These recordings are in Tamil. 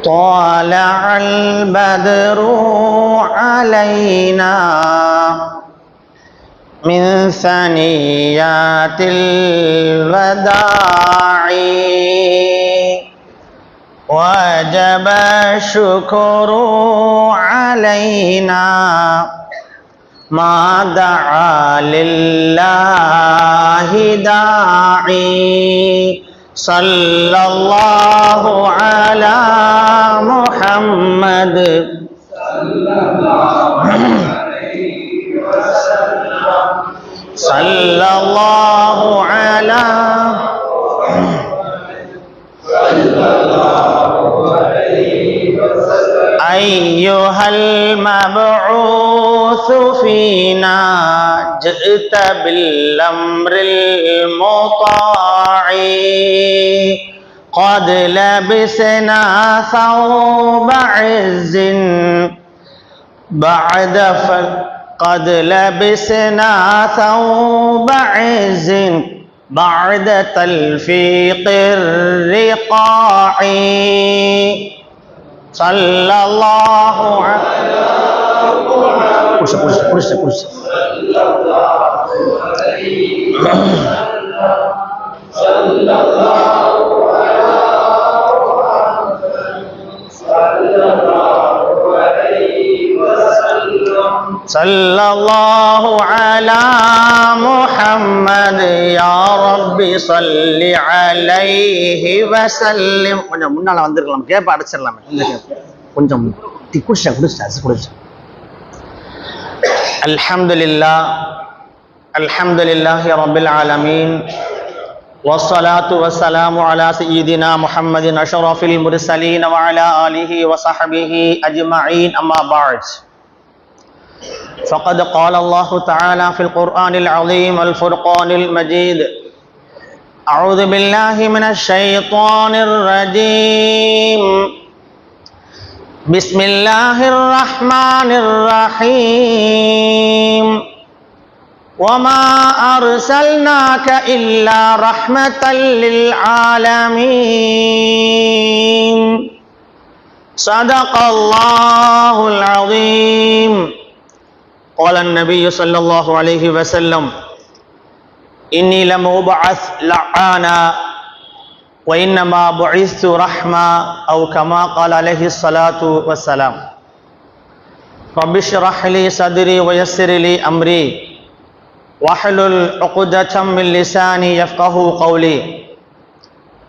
طلع البدر علينا من ثنيات الوداع وجب الشكر علينا ما دعا لله داعي صلى الله على محمد صلى الله على أيها المبعوث فينا جئت بالأمر المطاع قد لبسنا ثوب عز قد لبسنا ثوب عز بعد تلفيق الرقاع صلى الله عليه صلى الله على محمد يا ربي صل عليه وسلم. கொஞ்சம் முன்னால வந்திருக்கலாம், கேப்ப அடைச்சிடலாமே. கொஞ்சம் குடிச்சா அல்ஹம்துலில்லாஹி ரப்பில் ஆலமீன் والصلاة والسلام على سيدنا محمد أشرف المرسلين وعلى آله وصحبه أجمعين أما بعد فقد قال الله تعالى في القرآن العظيم والفرقان المجيد أعوذ بالله من الشيطان الرجيم بسم الله الرحمن الرحيم وما أرسلناك إلا رحمة للعالمين صدق الله العظيم. قال النبي صلى الله عليه وسلم إني لمبعث لعانا وإنما بعثت رحمة أو كما قال عليه الصلاة والسلام. رب اشرح لي صدري ويسر لي أمري واحلل عقدة من لساني يفقه قولي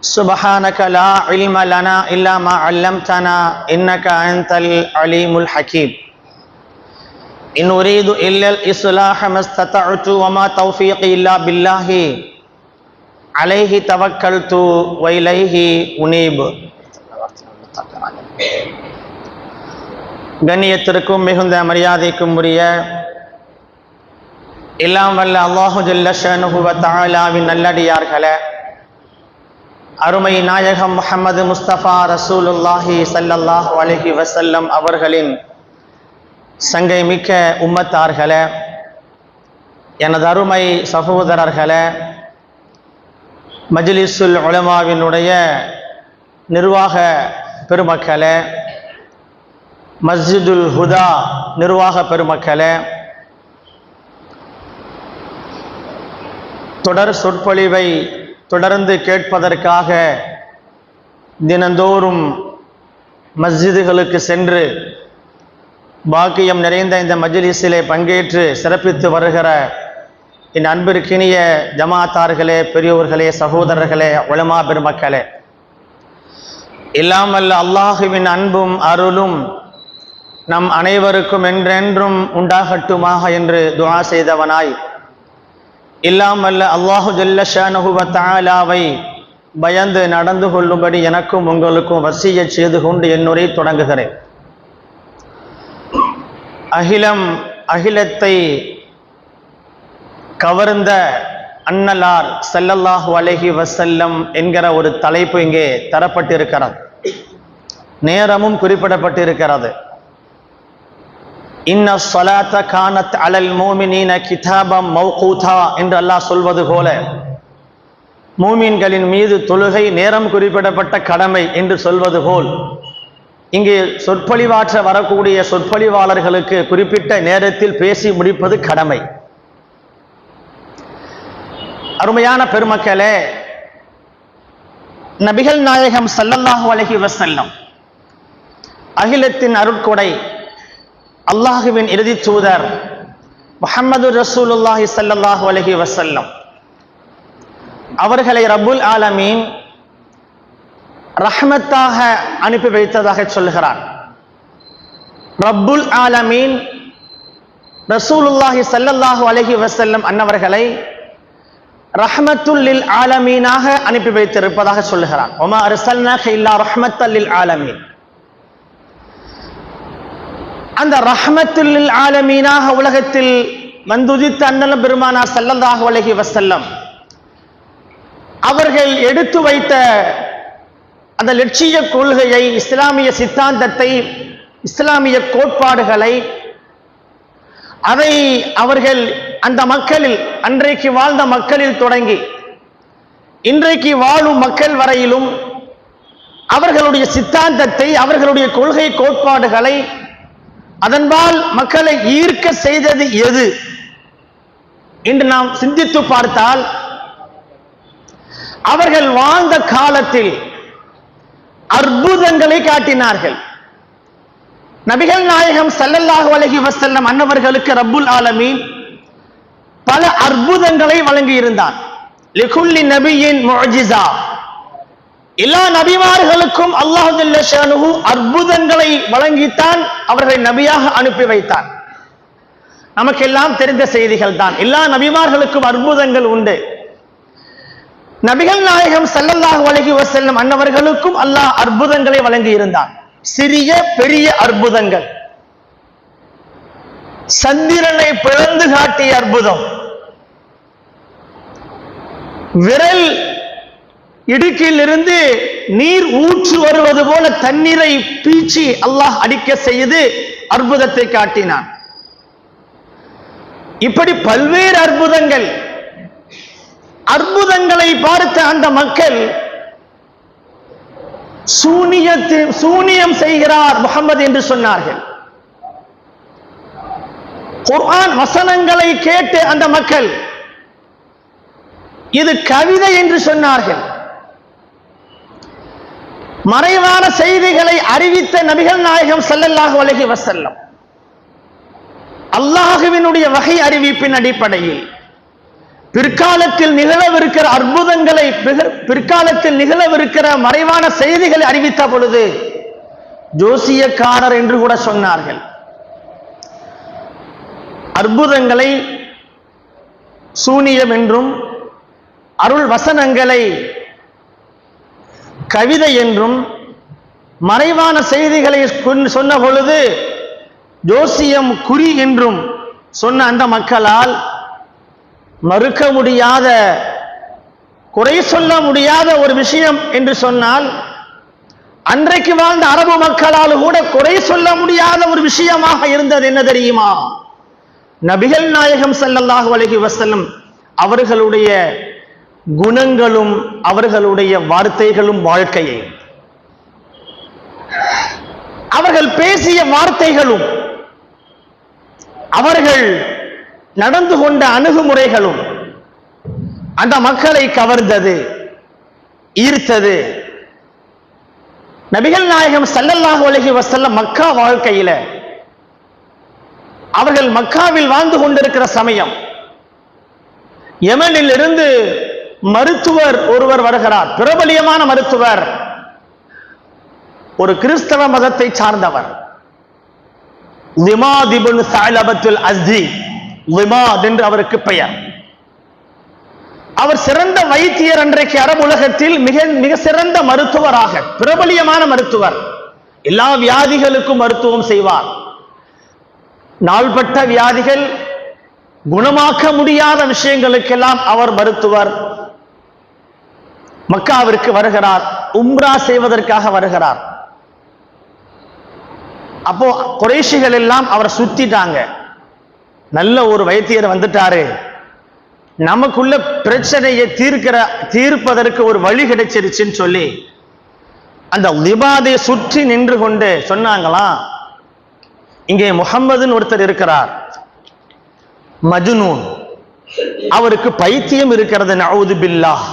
سبحانك لا علم لنا إلا ما علمتنا إنك أنت العليم الحكيم. إن أريد إلا الإصلاح ما استطعت وما توفيقي إلا بالله عليه توكلت وإليه أنيب. கண்ணியத்திற்கும் மிகுந்த மரியாதைக்கும் உரிய எல்லாம் வல்ல அல்லாஹு ஜல்ல ஷஅனுஹு வ தஆலாவின் நல்லடியார்களே, அருமை நாயகம் முஹம்மது முஸ்தபா ரசூலுல்லாஹி ஸல்லல்லாஹு அலைஹி வஸல்லம் அவர்களின் சங்கை மிக்க உம்மத்தார்களே, எனது அருமை சகோதரர்களே, மஜ்லிஸுல் உலமாவினுடைய நிர்வாக பெருமக்களே, மஸ்ஜிதுல் ஹுதா நிர்வாக பெருமக்களே, தொடர் சொற்பொழிவை தொடர்ந்து கேட்பதற்காக தினந்தோறும் மஸ்ஜிதுகளுக்கு சென்று பாக்கியம் நிறைந்த இந்த மஜ்லிஸிலே பங்கேற்று சிறப்பித்து வருகிற என் அன்பிற்கினிய ஜமாத்தார்களே, பெரியோர்களே, சகோதரர்களே, உலமா பெருமக்களே, எல்லாம் வல்ல அல்லாஹுவின் அன்பும் அருளும் நம் அனைவருக்கும் என்றென்றும் உண்டாகட்டுமாக என்று துஆ செய்தவனாய், எல்லாம் வல்ல அல்லாஹு ஜல்ல ஷஅனுஹு வ தஆலாவை பயந்து நடந்து கொள்ளும்படி எனக்கும் உங்களுக்கும் வசியத் செய்து கொண்டு என்னுரை தொடங்குகிறேன். அகிலத்தை கவர்ந்த அன்னலார் ஸல்லல்லாஹு அலைஹி வஸல்லம் என்கிற ஒரு தலைப்பு இங்கே தரப்பட்டிருக்கிறது. நேரமும் குறிப்பிடப்பட்டிருக்கிறது. இன்ன ஸலாத்த கானத் அலல் மூமினீன கிதாபம் மௌகூதா என்று அல்லாஹ் சொல்வது போல, மூமின்களின் மீது தொழுகை நேரம் குறிப்பிடப்பட்ட கடமை என்று சொல்வது போல், இங்கே சொற்பொழிவாற்ற வரக்கூடிய சொற்பொழிவாளர்களுக்கு குறிப்பிட்ட நேரத்தில் பேசி முடிப்பது கடமை. அருமையான பெருமக்களே, நபிகள் நாயகம் ஸல்லல்லாஹு அலைஹி வஸல்லம் அகிலத்தின் அருட்கொடை அல்லாஹுவின் இறுதி தூதர் முஹம்மது ரசூலுல்லாஹி ஸல்லல்லாஹு அலைஹி வஸல்லம் அவர்களை ரப்புல் ஆலமீன் ரஹ்மத்தாக அனுப்பி வைத்ததாக சொல்கிறார். ரப்புல் ஆலமீன் ரசூலுல்லாஹி ஸல்லல்லாஹு அலைஹி வஸல்லம் அன்னவர்களை ரஹ்மத்துல் லில் ஆலமீனாக அனுப்பி வைத்திருப்பதாக சொல்கிறார். வமா அர்ஸல்னாக இல்லா ரஹ்மத்தல் லில் ஆலமீன். அந்த ரஹ்மத்துல் லில் ஆலமீனாக உலகத்தில் வந்துதித்த அண்ணல் பெருமானார் ஸல்லல்லாஹு அலைஹி வஸல்லம் அவர்கள் எடுத்து வைத்த அந்த லட்சிய கொள்கையை, இஸ்லாமிய சித்தாந்தத்தை, இஸ்லாமிய கோட்பாடுகளை, அதை அவர்கள் அந்த மக்களில், அன்றைக்கு வாழ்ந்த மக்களில் தொடங்கி இன்றைக்கு வாழும் மக்கள் வரையிலும் அவர்களுடைய சித்தாந்தத்தை, அவர்களுடைய கொள்கை கோட்பாடுகளை அதன்பால் மக்களை ஈர்க்க செய்தது எது என்று நாம் சிந்தித்து பார்த்தால், அவர்கள் வாழ்ந்த காலத்தில் அற்புதங்களை காட்டினார்கள். நபிகள் நாயகம் ஸல்லல்லாஹு அலைஹி வஸல்லம் அன்னவர்களுக்கு ரப்புல் ஆலமீன் பல அற்புதங்களை வழங்கி இருந்தார். லிகுல்லி நபியின் முஅஜிஸா, எல்லா நபிமார்களுக்கும் அல்லாஹ் ஜல்ல ஷானுஹு அற்புதங்களை வழங்கித்தான் அவர்களை நபியாக அனுப்பி வைத்தார். நமக்கெல்லாம் தெரிந்த செய்திகள் தான். எல்லா நபிமார்களுக்கும் அற்புதங்கள் உண்டு. நபிகள் நாயகம் ஸல்லல்லாஹு அலைஹி வஸல்லம் அன்னவர்களுக்கும் அல்லாஹ் அற்புதங்களை வழங்கி இருந்தார். சிறிய பெரிய அற்புதங்கள். சந்திரனை பிளந்து காட்டிய அற்புதம், விரல் இடுக்கில் இருந்து நீர் ஊற்று வருவது போல தண்ணீரை பீச்சி அல்லாஹ் அடிக்க செய்து அற்புதத்தை காட்டினான். இப்படி பல்வேறு அற்புதங்கள். அற்புதங்களை பார்த்த அந்த மக்கள் சூனியம் செய்கிறார் முஹம்மது என்று சொன்னார்கள். குர்ஆன் வசனங்களை கேட்டு அந்த மக்கள் இது கவிதை என்று சொன்னார்கள். மறைவான செய்திகளை அறிவித்த நபிகள் நாயகம் ஸல்லல்லாஹு அலைஹி வஸல்லம் அல்லாஹ்வினுடைய வகை அறிவிப்பின் அடிப்படையில் பிற்காலத்தில் நிகழவிருக்கிற அற்புதங்களை, பிற்காலத்தில் நிகழவிருக்கிற மறைவான செய்திகளை அறிவித்த பொழுது ஜோசியக்காரர் என்று கூட சொன்னார்கள். அற்புதங்களை சூனியம் என்றும், அருள் வசனங்களை கவிதை என்றும், மறைவான செய்திகளை சொன்ன பொழுது ஜோசியம் குறி என்றும் சொன்ன அந்த மக்களால் மறுக்க முடியாத, குறை சொல்ல முடியாத ஒரு விஷயம் என்று சொன்னால், அன்றைக்கு வாழ்ந்த அரபு மக்களால் கூட குறை சொல்ல முடியாத ஒரு விஷயமாக இருந்தது என்ன தெரியுமா? நபிகள் நாயகம் ஸல்லல்லாஹு அலைஹி வஸல்லம் அவர்களுடைய குணங்களும் அவர்களுடைய வார்த்தைகளும் வாழ்க்கையை, அவர்கள் பேசிய வார்த்தைகளும் அவர்கள் நடந்து கொண்ட அணுகுமுறைகளும் அந்த மக்களை கவர்ந்தது, ஈர்த்தது. நபிகள் நாயகம் ஸல்லல்லாஹு அலைஹி வஸல்லம் மக்கா வாழ்க்கையில, அவர்கள் மக்காவில் வாழ்ந்து கொண்டிருக்கிற சமயம், யமனில் இருந்து மருத்துவர் ஒருவர் வருகிறார். பிரபலியமான மருத்துவர், ஒரு கிறிஸ்தவ மதத்தை சார்ந்தவர். லிமாத் இப்னு ஸஅலபத்துல் அஸ்தி, லிமாத் என்று அவருக்கு பெயர். அவர் சிறந்த வைத்தியர். அன்றைக்கு அரபு உலகத்தில் மிக சிறந்த மருத்துவராக, பிரபலியமான மருத்துவர். எல்லா வியாதிகளுக்கும் மருத்துவம் செய்வார். நாள்பட்ட வியாதிகள், குணமாக்க முடியாத விஷயங்களுக்கெல்லாம் அவர் மருத்துவர். மக்காவிற்கு வருகிறார், உம்ரா செய்வதற்காக வருகிறார். அப்போ குறைஷிகள் எல்லாம் அவரை சுத்திட்டாங்க. நல்ல ஒரு வைத்தியர் வந்துட்டாரு, நமக்குள்ள பிரச்சனையை தீர்ப்பதற்கு ஒரு வழி கிடைச்சிருச்சுன்னு சொல்லி அந்த லிபாதை சுற்றி நின்று கொண்டு சொன்னாங்களாம், இங்கே முஹம்மதுன்னு ஒருத்தர் இருக்கிறார், மஜ்னூன், அவருக்கு பைத்தியம் இருக்கிறது, நஊது பில்லாஹ்.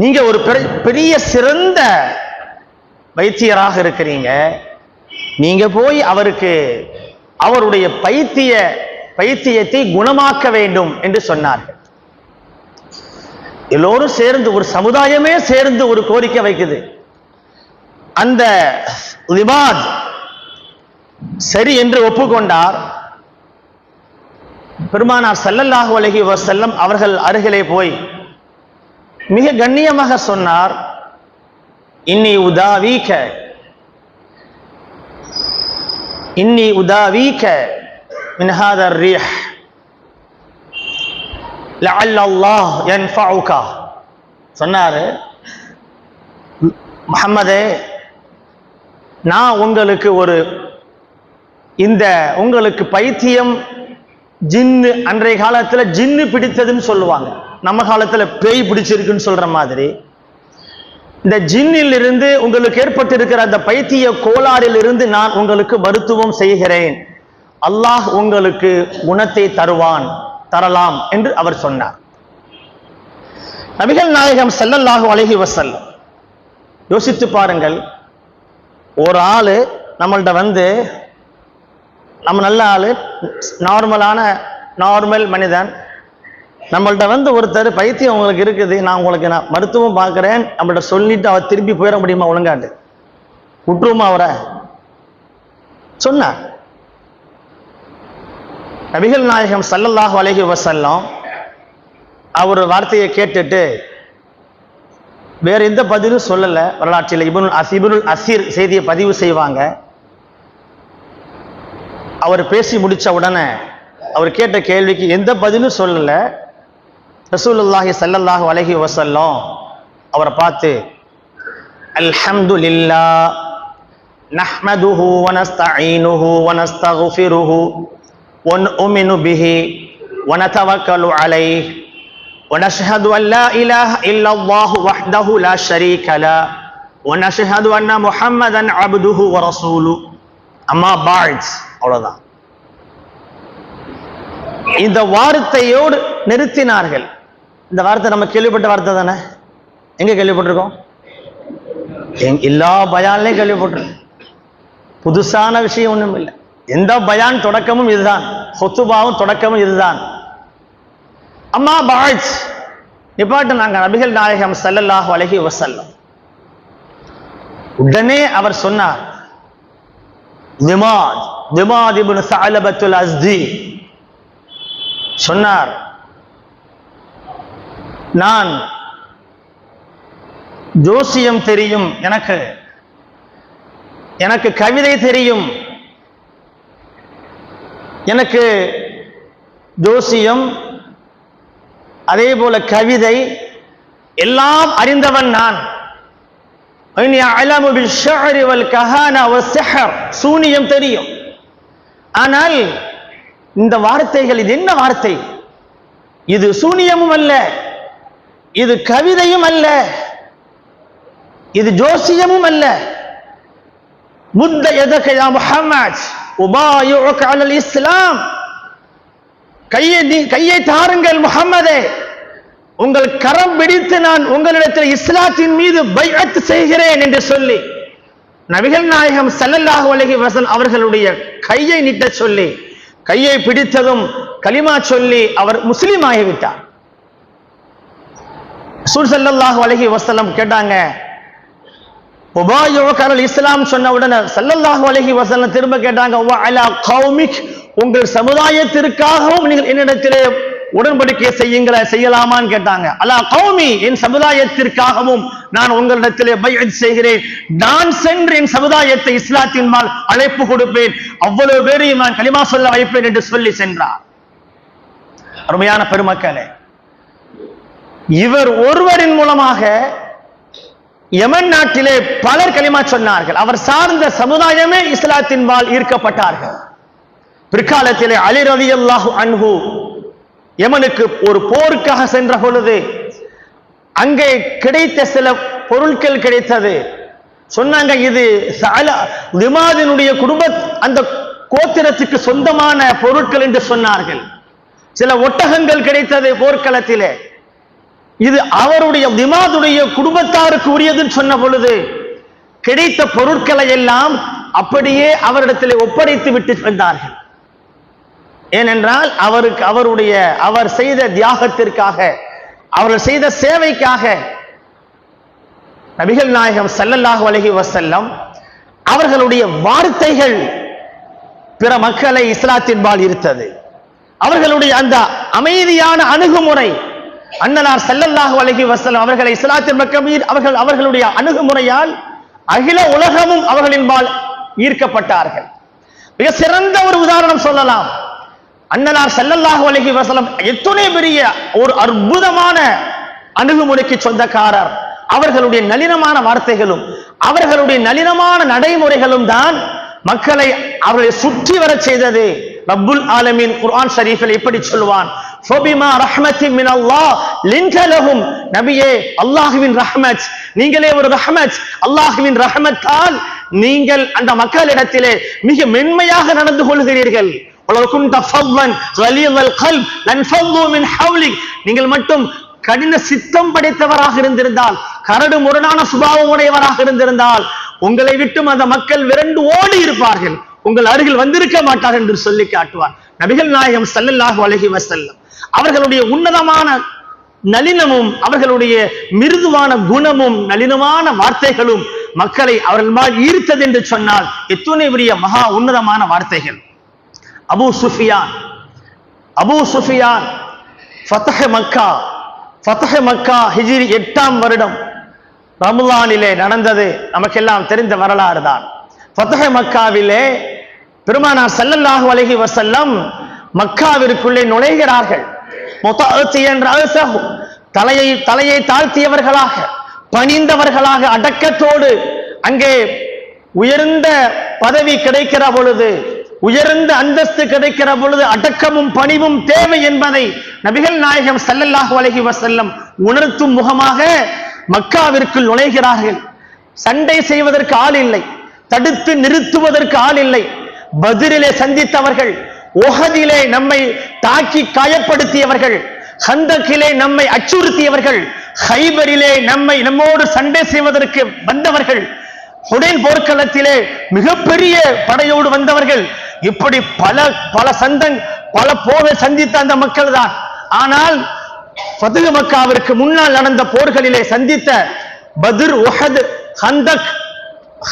நீங்க ஒரு பெரிய சிறந்த வைத்தியராக இருக்கிறீங்க, நீங்க போய் அவருக்கு அவருடைய பைத்தியத்தை குணமாக்க வேண்டும் என்று சொன்னார்கள். எல்லோரும் சேர்ந்து, ஒரு சமுதாயமே சேர்ந்து ஒரு கோரிக்கை வைக்குது. அந்த லிபாத் சரி என்று ஒப்புக்கொண்டார். பெருமானார் ஸல்லல்லாஹு அலைஹி வஸல்லம் அவர்கள் அருகிலே போய் மிக கண்ணியமாக சொன்னார், இன்னி உதாவீக மின் ஹாதர் ரீஹ் லஅல்ல அல்லாஹ் யன்ஃபஉக. சொன்னாரு, முஹம்மதே, நான் உங்களுக்கு உங்களுக்கு பைத்தியம், ஜின்னு, அன்றைய காலத்துல ஜின்னு பிடித்ததுன்னு சொல்லுவாங்க, நம்ம காலத்துல பேய் பிடிச்சிருக்குன்னு சொல்ற மாதிரி, இந்த ஜின்னில் இருந்து உங்களுக்கு ஏற்பட்டிருக்கிற அந்த பைத்திய கோளாறில் இருந்து நான் உங்களுக்கு மருத்துவம் செய்கிறேன், அல்லாஹ் உங்களுக்கு குணத்தை தரலாம் என்று அவர் சொன்னார். நபிகள் நாயகம் ஸல்லல்லாஹு அலைஹி வஸல்லம், யோசித்து பாருங்கள், ஒரு ஆளு நம்மள்ட்ட வந்து, நம்ம நல்ல ஆளு, நார்மல் மனிதன், நம்மள்ட்ட வந்து ஒருத்தர் பைத்தியம் உங்களுக்கு இருக்குது, நான் உங்களுக்கு மருத்துவம் பார்க்கிறேன் நம்மள்ட்ட சொல்லிட்டு அவர் திருப்பி போயிட முடியுமா? ஒழுங்காண்டு விட்டுருமா அவரை? சொன்னார். நபிகள் நாயகம் ஸல்லல்லாஹு அலைஹி வஸல்லம் அவர் வார்த்தையை கேட்டுட்டு வேற எந்த பதிலும் சொல்லல. வரலாற்றில் இப்னுல் அசீர் செய்தியை பதிவு செய்வாங்க. அவர் பேசி முடிச்ச உடனே அவர் கேட்ட கேள்விக்கு எந்த பதிலும் சொல்லல. ரசூலுல்லாஹி ஸல்லல்லாஹு அலைஹி வஸல்லம் அவரை பார்த்து, அல்ஹம்துலில்லாஹ் நஹ்மதுஹு வ நஸ்தஈனுஹு வ நஸ்தக்ஃபிருஹு வ நுமினு பிஹி வ நதவக்கலு அலைஹி வ நஷ்ஹது அன் லா இலாஹா இல்லல்லாஹு வஹ்தஹு லா ஷரீக லஹு வ நஷ்ஹது அன்ன முஹம்மதன் அப்துஹு வ ரசூலுஹு அம்மா பஅத். அவ்வளவுதான். இந்த வார்த்தையோடு நிறுத்தினார்கள். இந்த வார்த்தை நம்ம கேள்விப்பட்ட வார்த்தை தானே? எங்க கேள்விப்பட்டிருக்கோம்? எல்லா பயான்லையும் கேள்விப்பட்டிருக்கோம். புதுசான விஷயம் ஒண்ணும் இல்லை. எந்த பயான் தொடக்கமும் இதுதான், ஹுத்துபாவும் தொடக்கமும் இதுதான். அம்மா பஅத் நிப்பாட்டு நாங்க நபிகள் நாயகம் ஸல்லல்லாஹு அலைஹி வஸல்லம். உடனே அவர் சொன்னார், திமாத் இப்னு ஸஅலபத்துல் அஸ்தி சொன்னார், நான் ஜோசியம் தெரியும், எனக்கு கவிதை தெரியும், எனக்கு ஜோசியம் அதே போல கவிதை எல்லாம் அறிந்தவன் நான். சூனியம் தெரியும். ஆனால் இந்த வார்த்தைகள், இது என்ன வார்த்தை? இது சூனியமும் அல்ல, இது கவிதையும் அல்ல, இது ஜோசியமும் அல்ல. முத்த யதக யா முஹம்மத் உபாயுக அலல் இஸ்லாம். கையை தாருங்கள் முஹம்மதே, உங்கள் கரம் பிடித்து நான் உங்களிடத்தில் இஸ்லாத்தின் மீது பைஅத் செய்கிறேன் என்று சொல்லி நபிகள் நாயகம் ஸல்லல்லாஹு அலைஹி வஸல்லம் அவர்களுடைய கையை நீட்ட சொல்லி, கையை பிடித்ததும் கலிமா சொல்லி அவர் முஸ்லிம் ஆகிவிட்டார். ரசூல் ஸல்லல்லாஹு அலைஹி வஸல்லம் கேட்டாங்க, உபாயுக அலல் இஸ்லாம் சொன்ன உடனே ஸல்லல்லாஹு அலைஹி வஸல்லம் திரும்ப கேட்டாங்க, வ அலா கௌமிக், உங்கள் சமுதாயத்திற்காகவும் நீங்கள் என்னிடத்திலே உடன்படிக்கை செய்யலாமான்னு கேட்டாங்க. அலா கௌமி, என் சமுதாயத்திற்காகவும் நான் உங்களிடத்திலே பைஅத் செய்கிறேன், நான் சென்று என் சமுதாயத்தை இஸ்லாத்தின் மேல் அழைப்பு கொடுப்பேன், அவ்வளவு பேரையும் நான் கலிமா சொல்ல வைப்பேன் என்று சொல்லி சென்றார். அருமையான பெருமக்களே, இவர் ஒருவரின் மூலமாக யமன் நாட்டிலே பலர் கலிமா சொன்னார்கள். அவர் சார்ந்த சமுதாயமே இஸ்லாத்தின் பால் ஈர்க்கப்பட்டார்கள். பிற்காலத்திலே அலி ரலியல்லாஹு அன்ஹு யமனுக்கு ஒரு போருக்காக சென்ற பொழுது அங்கே கிடைத்த சில பொருட்கள் கிடைத்தது. சொன்னாங்க இது திமாதினுடைய குடும்ப அந்த கோத்திரத்துக்கு சொந்தமான பொருட்கள் என்று சொன்னார்கள். சில ஒட்டகங்கள் கிடைத்தது போர்க்களத்திலே, இது அவருடைய திமாதுடைய குடும்பத்தாருக்கு உரியதுன்னு சொன்ன பொழுது கிடைத்த பொருட்களை எல்லாம் அப்படியே அவரிடத்திலே ஒப்படைத்து விட்டு வந்தார்கள். ஏனென்றால் அவர் செய்த தியாகத்திற்காக, அவர்கள் செய்த சேவைக்காக நபிகள் நாயகம் ஸல்லல்லாஹு அலைஹி வஸல்லம் அவர்களுடைய வார்த்தைகள் பிற மக்களை இஸ்லாத்தின்பால் ஈர்த்தது. அவர்களுடைய அந்த அமைதியான அணுகுமுறை, அன்னலார் ஸல்லல்லாஹு அலைஹி வஸல்லம் அவர்களை இஸ்லாத்தின் பக்கம் அவர்களுடைய அணுகுமுறையால் அகில உலகமும் அவர்களின்பால் ஈர்க்கப்பட்டார்கள். மிக சிறந்த ஒரு உதாரணம் சொல்லலாம். அன்னலார் ஸல்லல்லாஹு அலைஹி வஸல்லம் எத்தனை பெரிய ஒரு அற்புதமான அணுகுமுறைக்கு சொந்தக்காரர். அவர்களுடைய நளினமான வார்த்தைகளும் அவர்களுடைய நளினமான நடைமுறைகளும் தான் மக்களை அவர்களை சுற்றி வர செய்தது. ரப்புல் ஆலமீன் குர்ஆன் ஷரீஃபில் இப்படி சொல்வான், ஃபபிமா ரஹ்மத்தின் மினல்லாஹ் லின்த லஹும். நபியே, அல்லாஹ்வின் ரஹ்மத், நீங்களே ஒரு ரஹ்மத். அல்லாஹ்வின் ரஹ்மத்தால் நீங்கள் அந்த மக்களிடத்திலே மிக மென்மையாக நடந்து கொள்கிறீர்கள். நீங்கள் மட்டும் கடின சித்தம் படைத்தவராக இருந்திருந்தால், கரடு முரடான சுபாவம் உடையவராக இருந்திருந்தால் உங்களை விட்டும் அந்த மக்கள் விரண்டு ஓடி இருப்பார்கள், உங்கள் அருகில் வந்திருக்க மாட்டார்கள் என்று சொல்லி காட்டுவார் நபிகள் நாயகம் ஸல்லல்லாஹு அலைஹி வஸல்லம். அவர்களுடைய உன்னதமான நளினமும் அவர்களுடைய மிருதுவான குணமும் நளினமான வார்த்தைகளும் மக்களை அவர்கள் ஈர்த்தது என்று சொன்னால் எத்துணை பெரிய மகா உன்னதமான வார்த்தைகள். அபூ சுஃபியான் ஃபத்ஹ் மக்கா ஹிஜ்ரி 8ஆம் வருடம் ரமலானிலே நடந்தது. நமக்கெல்லாம் தெரிந்த வரலாறு தான். ஃபத்ஹ் மக்காவிலே பெருமானார் ஸல்லல்லாஹு அலைஹி வஸல்லம் மக்காவிற்குள்ளே நுழைகிறார்கள். தலையை தாழ்த்தியவர்களாக, பணிந்தவர்களாக, அடக்கத்தோடு அங்கே உயர்ந்த பதவி கிடைக்கிற பொழுது, உயர்ந்த அந்தஸ்து கிடைக்கிற பொழுது அடக்கமும் பணிவும் தேவை என்பதை நபிகள் நாயகம் ஸல்லல்லாஹு அலைஹி வஸல்லம் உணர்த்தும் முகமாக மக்காவிற்குள் நுழைகிறார்கள். சண்டை செய்வதற்கு ஆள் இல்லை, தடுத்து நிறுத்துவதற்கு ஆள் இல்லை. பத்ரிலே சந்தித்தவர்கள், உஹதிலே நம்மை தாக்கி காயப்படுத்தியவர்கள், ஹந்தக்கிலே நம்மை அச்சுறுத்தியவர்கள், ஹைபரிலே நம்மோடு சண்டை செய்வதற்கு வந்தவர்கள், ஹுனைன் போர்க்களத்திலே மிகப்பெரிய படையோடு வந்தவர்கள், இப்படி பல போரை சந்தித்த அந்த மக்கள் தான். ஆனால் ஃபத்ஹ் மக்காவிற்கு முன்னால் நடந்த போர்களிலே சந்தித்த பத்ர், உஹத், ஹந்தக்,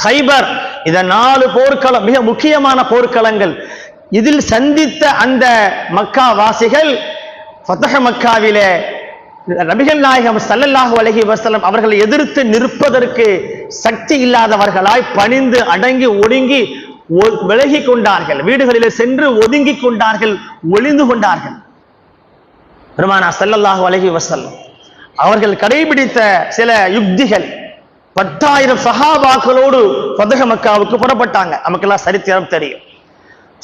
ஹைபர், இந்த 4 போர்க்களம் மிக முக்கியமான போர்க்களங்கள். இதில் சந்தித்த அந்த மக்கா வாசிகள் ஃபத்ஹ் மக்காவிலே நபிகள் நாயகம் ஸல்லல்லாஹு அலைஹி வஸல்லம் அவர்களை எதிர்த்து நிற்பதற்கு சக்தி இல்லாதவர்களாய் பணிந்து அடங்கி ஒடுங்கி விலகி கொண்டார்கள். வீடுகளிலே சென்று ஒதுங்கி கொண்டார்கள், ஒளிந்து கொண்டார்கள். பெருமானார் ஸல்லல்லாஹு அலைஹி வஸல்லம் அவர்கள் கடைபிடித்த சில யுக்திகள். 10,000 சஹாபாக்களோடு ஃபத்ஹ் மக்காவுக்கு புறப்பட்டாங்க. நமக்கெல்லாம் சரித்திரம் தெரியும்.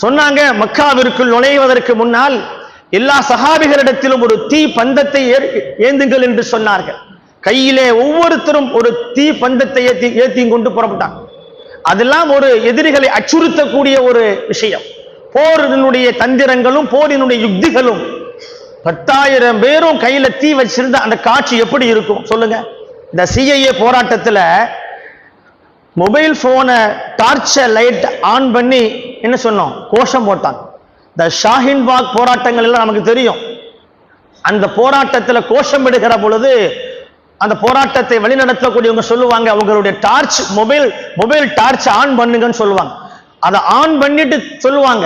சொன்னாங்க, மக்காவிற்குள் நுழைவதற்கு முன்னால் எல்லா சஹாபிகளிடத்திலும் ஒரு தீ பந்தத்தை ஏந்துங்கள் என்று சொன்னார்கள். கையிலே ஒவ்வொருத்தரும் ஒரு தீ பந்தத்தை ஏத்தி கொண்டு புறப்பட்டாங்க. அதெல்லாம் ஒரு எதிரிகளை அச்சுறுத்தக்கூடிய ஒரு விஷயம். போரினுடைய தந்திரங்களும் போரினுடைய யுக்திகளும். 10,000 பேரும் கையில தீ வச்சிருந்த அந்த காட்சி எப்படி இருக்கும் சொல்லுங்க. இந்த CIA போராட்டத்துல மொபைல் போனை டார்ச் லைட் ஆன் பண்ணி என்ன சொன்னோம், கோஷம் போட்டாங்க. இந்த ஷாஹின்பாக் போராட்டங்கள் எல்லாம் நமக்கு தெரியும். அந்த போராட்டத்துல கோஷம் விடுகிற பொழுது அந்த போராட்டத்தை வழிநடத்தக்கூடியவங்க சொல்லுவாங்க, அவங்களுடைய டார்ச் மொபைல் டார்ச் ஆன் பண்ணுங்கன்னு சொல்லுவாங்க. அதை ஆன் பண்ணிட்டு சொல்லுவாங்க,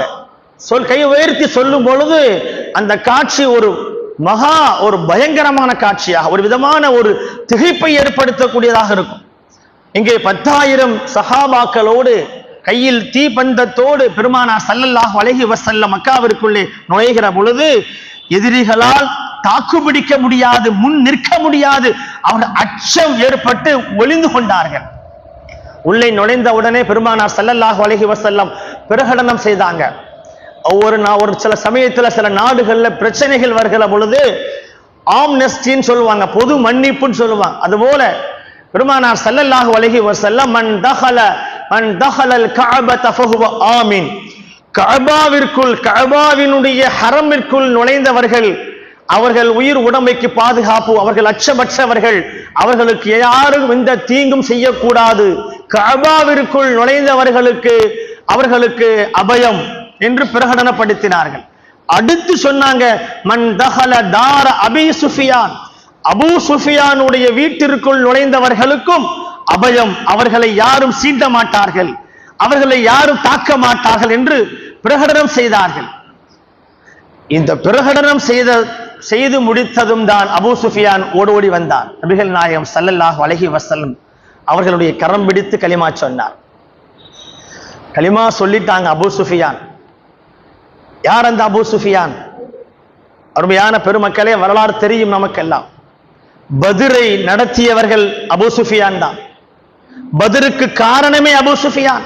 கை உயர்த்தி சொல்லும் பொழுது அந்த காட்சி ஒரு பயங்கரமான காட்சியாக, ஒரு விதமான ஒரு திகைப்பை ஏற்படுத்தக்கூடியதாக இருக்கும். இங்கே 10,000 சஹாபாக்களோடு கையில் தீபந்தத்தோடு பெருமானார் ஸல்லல்லாஹு அலைஹி வஸல்லம் மக்காவிற்குள்ளே நுழைகிற பொழுது எதிரிகளால் தாக்குப்பிடிக்க முடியாது, முன் நிற்க முடியாது. அவர்கள் அச்சம் ஏற்பட்டு ஒளிந்து கொண்டார்கள். உள்ளே நுழைந்த உடனே பெருமானார் ஸல்லல்லாஹு அலைஹி வஸல்லம் பிரகடனம் செய்தாங்க. ஒரு சில சமயத்துல சில நாடுகள்ல பிரச்சனைகள் வருகிற பொழுது ஆம்னஸ்டின்னு சொல்லுவாங்க, பொது மன்னிப்புன்னு சொல்லுவாங்க. அதுபோல பெருமானார் ஸல்லல்லாஹு அலைஹி வஸல்லம் மன் தஹலல் கஅபத ஃபஹுவ ஆமின், கஅபாவிற்குள் கஅபாவினுடைய ஹரமிற்குள் நுழைந்தவர்கள் அவர்கள் உயிர் உடமைக்கு பாதுகாப்பு, அவர்கள் அச்சமற்றவர்கள், அவர்களுக்கு யாரும் எந்த தீங்கும் செய்யக்கூடாது, கஅபாவிற்குள் நுழைந்தவர்களுக்கு அவர்களுக்கு அபயம் என்று பிரகடனப்படுத்தினார்கள். அடுத்து சொன்னாங்க மன் தஹல தார அபி சுஃபியான், அபூ சுஃபியானுடைய வீட்டிற்குள் நுழைந்தவர்களுக்கும் அபயம், அவர்களை யாரும் சீண்ட மாட்டார்கள், அவர்களை யாரும் தாக்க மாட்டார்கள் என்று பிரகடனம் செய்தார்கள். இந்த பிரகடனம் செய்து முடித்ததும் தான் அபூ சுஃபியான் ஓடோடி வந்தான். நபிகள் நாயகம் ஸல்லல்லாஹு அலைஹி வஸல்லம் அவர்களுடைய கரம் பிடித்து கலிமா சொன்னார். கலிமா சொல்லிட்டாங்க அபூ சுஃபியான். யார் அந்த அபூ சுஃபியான்? அருமையான பெருமக்களே, வரலாறு தெரியும் நமக்கெல்லாம். பத்ரை நடத்தியவர்கள் அபூ சுஃபியான் தான். பத்ருக்கு காரணமே அபூ சுஃபியான்.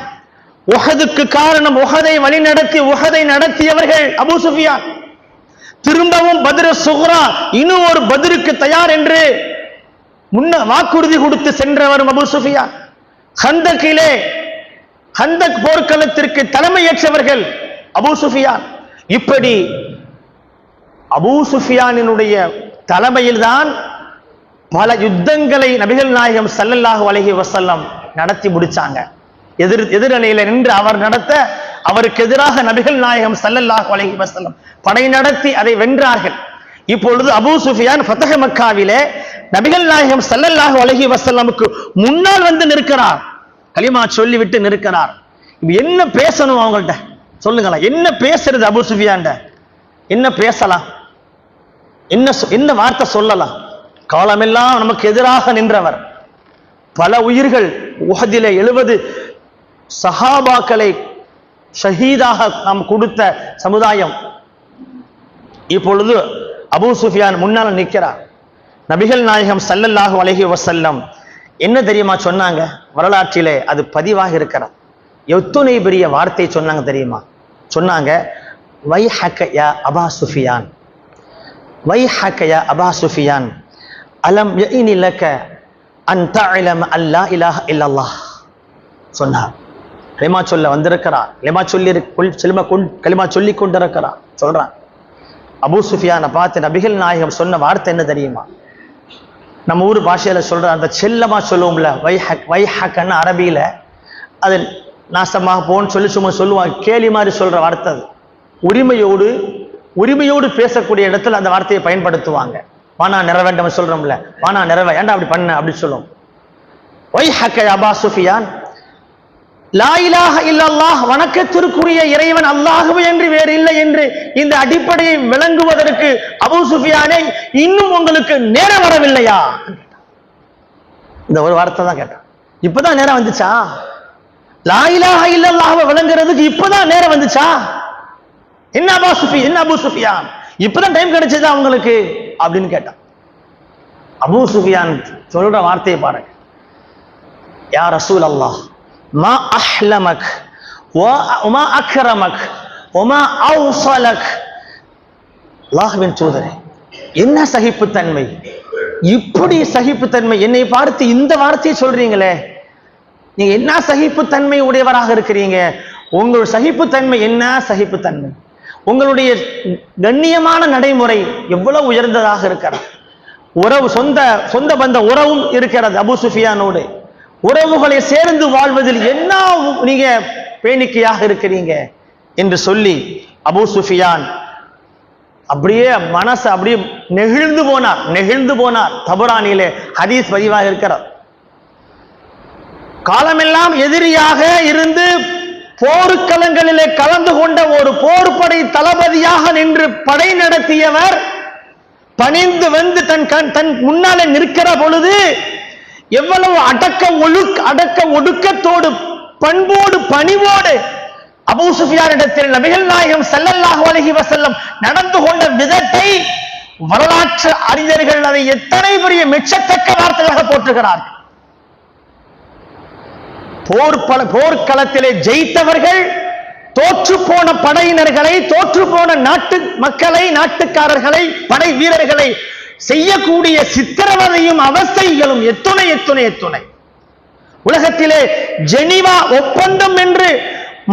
உஹதுக்கு காரணம், உஹதை வழி நடத்தி உஹதை நடத்தியவர்கள் அபூ சுஃபியான். திரும்பவும் பத்ர் சுக்ரா, இன்னும் ஒரு பத்ருக்கு தயார் என்று முன்ன வாக்குறுதி கொடுத்து சென்றவர் அபூ சுஃபியான். ஹந்தக்கிலே ஹந்தக் போர்க்களத்திற்கு தலைமையேற்றவர்கள் அபூ சுஃபியான். இப்படி அபூ சுஃபியானினுடைய தலைமையில் தான் பல யுத்தங்களை நபிகள் நாயகம் ஸல்லல்லாஹு அலைஹி வஸல்லம் நடத்தி முடிச்சாங்க. எதிரணியில நின்று அவர் நடத்த, அவருக்கு எதிராக நபிகள் நாயகம் ஸல்லல்லாஹு அலைஹி வஸல்லம் படை நடத்தி அதை வென்றார்கள். இப்பொழுது அபூ சுஃபியான் ஃபத்ஹ மக்காவிலே நபிகள் நாயகம் ஸல்லல்லாஹு அலைஹி வஸல்லமுக்கு முன்னால் வந்து நிற்கிறார். கலிமா சொல்லிவிட்டு நிற்கிறார். என்ன பேசணும் அவங்கள்ட்ட சொல்லுங்களா? என்ன பேசுறது அபூ சுஃபியான்ட? என்ன பேசலாம்? என்ன வார்த்தை சொல்லலாம்? காலமெல்லாம் நமக்கு எதிராக நின்றவர், பல உயிர்கள், உஹதிலே 70 சஹாபாக்களை ஷஹீதாக நாம் கொடுத்த சமுதாயம். இப்பொழுது அபூ சுஃபியான் முன்னால் நிற்கிறார். நபிகள் நாயகம் ஸல்லல்லாஹு அலைஹி வஸல்லம் என்ன தெரியுமா சொன்னாங்க? வரலாற்றிலே அது பதிவாக இருக்கிறது. எத்தனை பெரிய வார்த்தை சொன்னாங்க தெரியுமா? சொன்னாங்க, வைஹக யா அபா சுஃபியான், வைஹக யா அபா சுஃபியான், அலம் யஇனி லக அன் தஅலம அல்லா இலாஹ இல்லல்லாஹ் சொன்னார். கலிமா சொல்ல வந்திருக்கிறார். கலிமா சொல்லி கொண்டிருக்கிறார். சொல்றான் அபூ சுஃபியானை பார்த்து நபிகள் நாயகம் சொன்ன வார்த்தை என்ன தெரியுமா? நம்ம ஊர் பாஷையில சொல்ற அந்த செல்லமா சொல்லுவோம்ல, வைஹக், வைஹக்கன்னு அரபியில அது நாசமாக போன்னு சொல்லி சும்மா சொல்லுவாங்க, கேலி மாதிரி சொல்ற வார்த்தை. அது உரிமையோடு பேசக்கூடிய இடத்துல அந்த வார்த்தையை பயன்படுத்துவாங்க. வானா நிறைவேண்ட சொல்றோம்ல, வானா நிறைவே, ஏன்டா அப்படி பண்ண அப்படி சொல்லும். வைஹக்க அபா சுஃபியான், லா இலாஹ இல்லல்லாஹ், வணக்கத்திற்குரிய இறைவன் அல்லாஹ்வே என்று வேறு இல்லை என்று இந்த அடிப்படையை விளங்குவதற்கு அபூ சுஃபியானே, இன்னும் உங்களுக்கு நேரம் வரவில்லையா? இந்த ஒரு வார்த்தை தான் கேட்டான். இப்பதான் நேரம் வந்துச்சா? லா இலாஹ இல்லல்லாஹ் விளங்குறதுக்கு இப்பதான் நேரம் வந்துச்சா? என்ன அபூ சுஃபியான், இப்பதான் டைம் கிடைச்சதா அவங்களுக்கு அப்படின்னு கேட்டான். அபூ சுஃபியான் சொல்ற வார்த்தையை பாருங்க. யா ரசூல் அல்லாஹ், மா அஹ்லமக் வமா அக்ரமக் வமா அவ்ஸலக். அல்லாஹ்வின் தூதரே, என்ன சகிப்புத்தன்மை, இப்படி சகிப்புத்தன்மை, என்னை பார்த்து இந்த வார்த்தையை சொல்றீங்களே, நீங்க என்ன சகிப்புத்தன்மை உடையவராக இருக்கிறீங்க? உங்களுடைய சகிப்புத்தன்மை என்ன சகிப்புத்தன்மை? உங்களுடைய கண்ணியமான நடைமுறை எவ்வளவு உயர்ந்ததாக இருக்கிறது. உறவு, சொந்த பந்த உறவும் இருக்கிறது அபூ சுஃபியானோடு. உறவுகளை சேர்ந்து வாழ்வதில் என்ன நீங்க பேணிக்கையாக இருக்கிறீங்க என்று சொல்லி அபூ சுஃபியான் அப்படியே மனசு அப்படியே நெகிழ்ந்து போனார். தபுரானிலே ஹதீஸ் பதிவாக இருக்கிறார். காலமெல்லாம் எதிரியாக இருந்து போர்க்களங்களிலே கலந்து கொண்ட ஒரு போர்படை தளபதியாக நின்று படை நடத்தியவர் பணிந்து வந்து தன் முன்னாலே நிற்கிற பொழுது எவ்வளவு அடக்க ஒடுக்கத்தோடு, பண்போடு, பணிவோடு அபூ சுஃபியானிடத்தில் நபிகள் நாயகம் ஸல்லல்லாஹு அலைஹி வஸல்லம் நடந்து கொண்ட விதத்தை வரலாற்று அறிஞர்கள் அதை எத்தனை பெரிய மெச்சத்தக்க வார்த்தையாக போற்றுகிறார்கள். போர்க்களத்திலே ஜெயித்தவர்கள் தோற்று போன படையினர்களை, தோற்று போன நாட்டு மக்களை, நாட்டுக்காரர்களை, படை வீரர்களை செய்யக்கூடிய சித்திரவதையும் அவஸ்தைகளும் எத்துணை எத்துணை எத்துணை. உலகத்திலே ஜெனீவா ஒப்பந்தம் என்று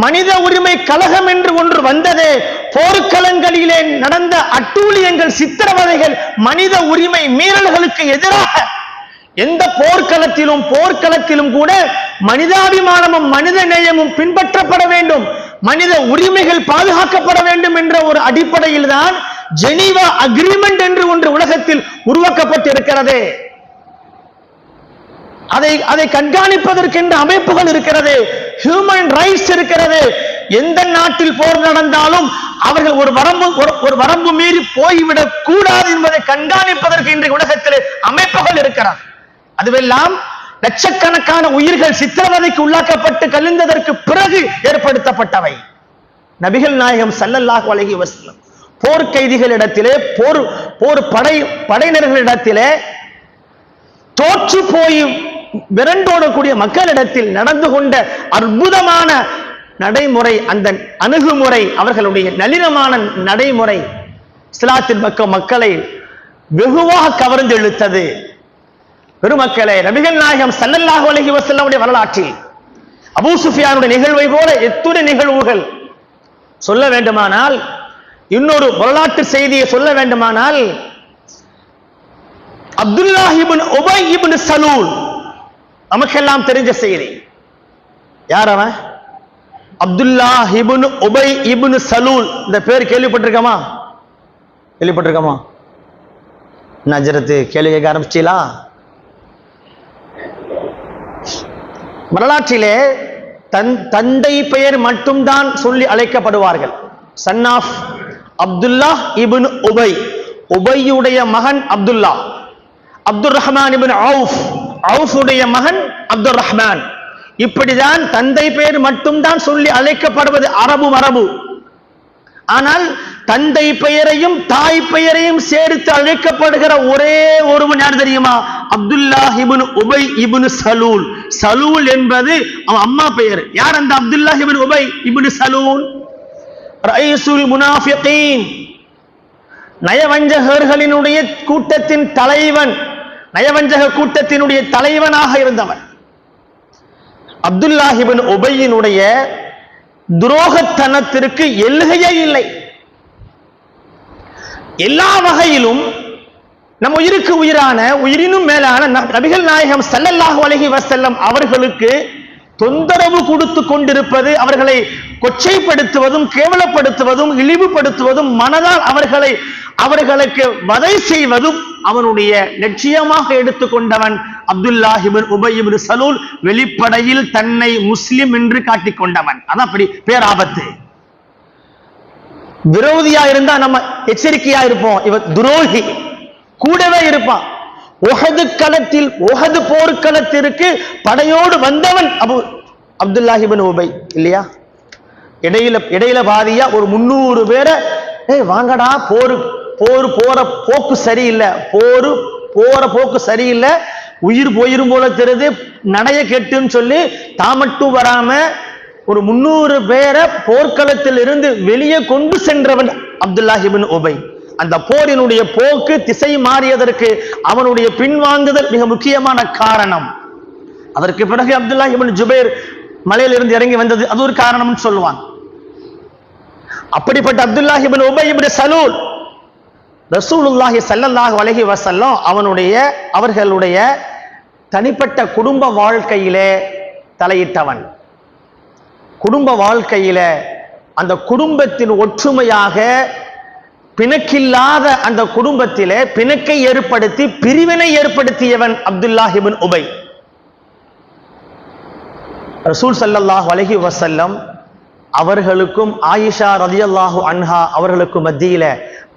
மனித உரிமை கழகம் என்று ஒன்று வந்தது. போர்க்களங்களிலே நடந்த அட்டூழியங்கள், சித்திரவதைகள், மனித உரிமை மீறல்களுக்கு எதிராக எந்த போர்க்களத்திலும் கூட மனிதாபிமானமும் மனித நேயமும் பின்பற்றப்பட வேண்டும், மனித உரிமைகள் பாதுகாக்கப்பட வேண்டும் என்ற ஒரு அடிப்படையில் தான் ஜெனீவா அக்ரிமெண்ட் என்று ஒன்று உலகத்தில் உருவாக்கப்பட்டிருக்கிறது. அதை கண்காணிப்பதற்கென்ற அமைப்புகள் இருக்கிறது, ஹியூமன் ரைட்ஸ் இருக்கிறது. எந்த நாட்டில் போர் நடந்தாலும் அவர்கள் ஒரு வரம்பு மீறி போய்விடக் கூடாது என்பதை கண்காணிப்பதற்கு இன்றைய உலகத்தில் அமைப்புகள் இருக்கிறது. அதுவெல்லாம் லட்சக்கணக்கான உயிர்கள் சித்திரவதைக்கு உள்ளாக்கப்பட்டு கழிந்ததற்கு பிறகு ஏற்படுத்தப்பட்டவை. நபிகள் நாயகம் ஸல்லல்லாஹு அலைஹி வஸல்லம் போர் கைதிகளிடத்திலே, போர் படையினர்களிடத்திலே, தோற்று போய் விரண்டோடக்கூடிய மக்களிடத்தில் நடந்து கொண்ட அற்புதமான நடைமுறை, அந்த அணுகுமுறை, அவர்களுடைய நளினமான நடைமுறை இஸ்லாத்தின் மக்களை வெகுவாக கவர்ந்து இழுத்தது. பெருமக்களே, நபிகள் நாயகம் ஸல்லல்லாஹு அலைஹி வஸல்லம் வரலாற்றில் அபூ சுஃபியானுடைய நிகழ்வை போல எத்தனை நிகழ்வுகள் சொல்ல வேண்டுமானால், இன்னொரு வரலாற்று செய்தியை சொல்ல வேண்டுமானால், அப்துல்லாஹ் இப்னு உபை இப்னு சலூல், நமக்கெல்லாம் தெரிஞ்ச செய்தி. யார் அவன்? அப்துல்லாஹ் இப்னு உபை இப்னு சலூல். இந்த பேர் கேள்விப்பட்டிருக்கமா? நஜரத்து கேள்வி கேட்க ஆரம்பிச்சீங்களா? வரலாற்றிலே தந்தை பெயர் மட்டும்தான் சொல்லி அழைக்கப்படுவார்கள். சன் ஆஃப் அப்துல்லாஹ் இப்னு உபை, உபையுடைய மகன் அப்துல்லா, அப்துர் ரஹ்மான் இப்னு அவுஃப் உடைய மகன் அப்துர் ரஹ்மான். இப்படிதான் தந்தை பெயர் மட்டும்தான் சொல்லி அழைக்கப்படுவது மரபு. ஆனால் தந்தை பெயரையும் தாய் பெயரையும் சேர்த்து அழைக்கப்படுகிற ஒரே ஒருவன் யார் தெரியுமா? அப்துல்லாஹ் இப்னு உபை இப்னு சலூல். சலூல் என்பது அவன் அம்மா பெயர். யார் அந்த அப்துல்லாஹ் இப்னு உபை இப்னு சலூல்? ரயீசுல் முனாஃபிகீன், நயவஞ்சகர்களினுடைய கூட்டத்தின் தலைவன், நயவஞ்சக கூட்டத்தினுடைய தலைவனாக இருந்தவன். அப்துல்லாஹ் இப்னு உபையினுடைய துரோகத்தனத்திற்கு எல்லையே இல்லை. எல்லா வகையிலும் நம் உயிருக்கு உயிரான, உயிரினும் மேலான நபிகள் நாயகம் ஸல்லல்லாஹு அலைஹி வஸல்லம் அவர்களுக்கு தொந்தரவு கொடுத்து கொண்டிருப்பது, அவர்களை கொச்சைப்படுத்துவதும் கேவலப்படுத்துவதும் இழிவுபடுத்துவதும், மனதால் அவர்களுக்கு வதை செய்வதும் அவனுடைய லட்சியமாக எடுத்துக்கொண்டவன் அப்துல்லாஹ் இப்னு உபை இப்னு சலூல். வெளிப்படையில் தன்னை முஸ்லிம் என்று காட்டிக் கொண்டவன். அதான் அப்படி பேராபத்து. விரோதியா இருந்தா நம்ம எச்சரிக்கையா இருப்போம், இவன் துரோகி கூடவே இருப்பான். உஹது போர்க்களத்திற்கு படையோடு வந்தவன் அப்துல்லாஹ் இப்னு உபை இல்லையா? இடையில பாதியா ஒரு 300 பேரை, வாங்கடா, போற போக்கு சரியில்லை, போற போக்கு சரியில்லை, உயிர் போயிரும் போல தெரியுது, நடைய கெட்டுன்னு சொல்லி தாமட்டும் வராம ஒரு 300 பேரை போர்க்களத்தில் இருந்து வெளியே கொண்டு சென்றவன் அப்துல்லாஹ் இப்னு உபை. அந்த போரினுடைய போக்கு திசை மாறியதற்கு அவனுடைய பின்வாங்குதல் மிக முக்கியமான காரணம். அதற்கு பிறகு அப்துல்லாஹ் இப்னு ஜுபைர் மலையிலிருந்து இறங்கி வந்தது, அது ஒரு காரணம்னு சொல்லுவான். அப்படிப்பட்ட அப்துல்லாஹ் இப்னு உபை இப்னு சலூல் ரசூலுல்லாஹி ஸல்லல்லாஹு அலைஹி வஸல்லம் அவர்களுடைய தனிப்பட்ட குடும்ப வாழ்க்கையிலே தலையிட்டவன். குடும்ப வாழ்க்கையில அந்த குடும்பத்தின் ஒற்றுமையாக பிணக்கில்லாத அந்த குடும்பத்திலே பிணக்கை ஏற்படுத்தி பிரிவினை ஏற்படுத்தியவன் அப்துல்லாஹ் இப்னு உபை. ரசூல் ஸல்லல்லாஹு அலைஹி வஸல்லம் அவர்களுக்கும் ஆயிஷா ரலியல்லாஹு அன்ஹா அவர்களுக்கும் மத்தியில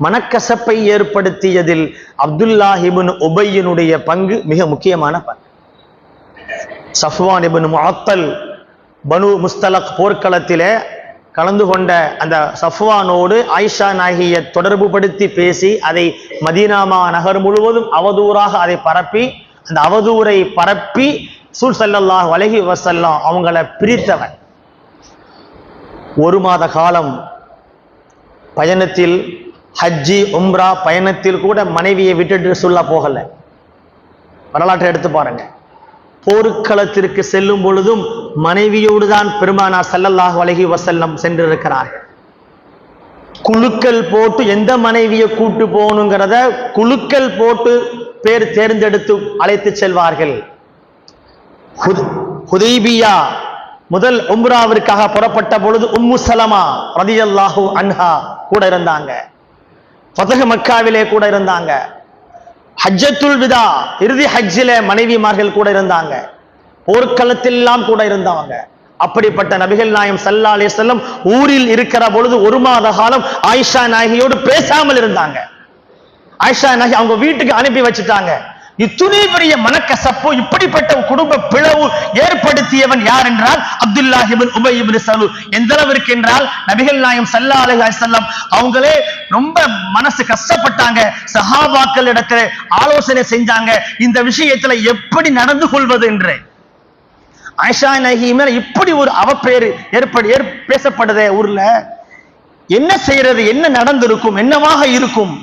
மனக்கசப்பை ஏற்படுத்தியதில் அப்துல்லாஹ் இப்னு உபையினுடைய பங்கு மிக முக்கியமான பங்கு. சஃப்வான் இப்னு முஅத்தல் பனு முஸ்தலக் போர்க்களத்திலே கலந்து கொண்ட அந்த சஃப்வானோடு ஆயிஷா நாயகியை தொடர்பு படுத்தி பேசி அதை மதீனா நகர் முழுவதும் அவதூறாக அதை பரப்பி, அந்த அவதூரை பரப்பி ரசூல் ஸல்லல்லாஹு அலைஹி வஸல்லம் அவங்கள பிரித்தவன். 1 மாத காலம் பயணத்தில் ஹஜ்ஜி உம்ரா பயணத்தில் கூட மனைவியை விட்டுட்டு சொல்ல போகல. வரலாற்றை எடுத்து பாருங்க. போர்க்களத்திற்கு செல்லும் பொழுதும் மனைவியோடு தான் பெருமானார் ஸல்லல்லாஹு அலைஹி வஸல்லம் சென்றிருக்கிறார்கள். குழுக்கள் போட்டு எந்த மனைவியை கூட்டு போகணுங்கிறத குழுக்கள் போட்டு பேர் தேர்ந்தெடுத்து அழைத்து செல்வார்கள். ஹுதைபியா முதல் உம்ராவிற்காக புறப்பட்ட பொழுது உம்மு சலமா ரலியல்லாஹு அன்ஹா கூட இருந்தாங்க. ஃபத்ஹ் மக்காவிலே கூட இருந்தாங்க. ஹஜ்ஜத்துல் விதா இறுதி ஹஜ்ஜில மனைவிமார்கள் கூட இருந்தாங்க. போர்க்களத்தில் எல்லாம் கூட இருந்தவங்க. அப்படிப்பட்ட நபிகள் நாயகம் ஸல்லல்லாஹு அலைஹி வஸல்லம் ஊரில் இருக்கிற பொழுது 1 மாத காலம் ஆயிஷா நாயகியோடு பேசாமல் இருந்தாங்க. ஆயிஷா நாயகி அவங்க வீட்டுக்கு அனுப்பி வச்சுட்டாங்க. இத்துணை பெரிய மனக்கசப்பு, இப்படிப்பட்ட குடும்ப பிளவு ஏற்படுத்தியவன் யார் என்றால் அப்துல்லாஹ் இப்னு உபை இப்னு சலூல். எந்த அளவிற்கு என்றால் நபிகள் நாயகம் ஸல்லல்லாஹு அலைஹி வஸல்லம் அவங்களே ரொம்ப மனசு கஷ்டப்பட்டாங்க. சஹாபாக்கள் இடத்துல ஆலோசனை செஞ்சாங்க, இந்த விஷயத்துல எப்படி நடந்து கொள்வது என்று. ஆயிஷா நாயகி மேல இப்படி ஒரு அவப்பேறு பேசப்படுதே ஊர்ல, என்ன செய்யறது, என்ன நடந்திருக்கும், என்னவாக இருக்கும்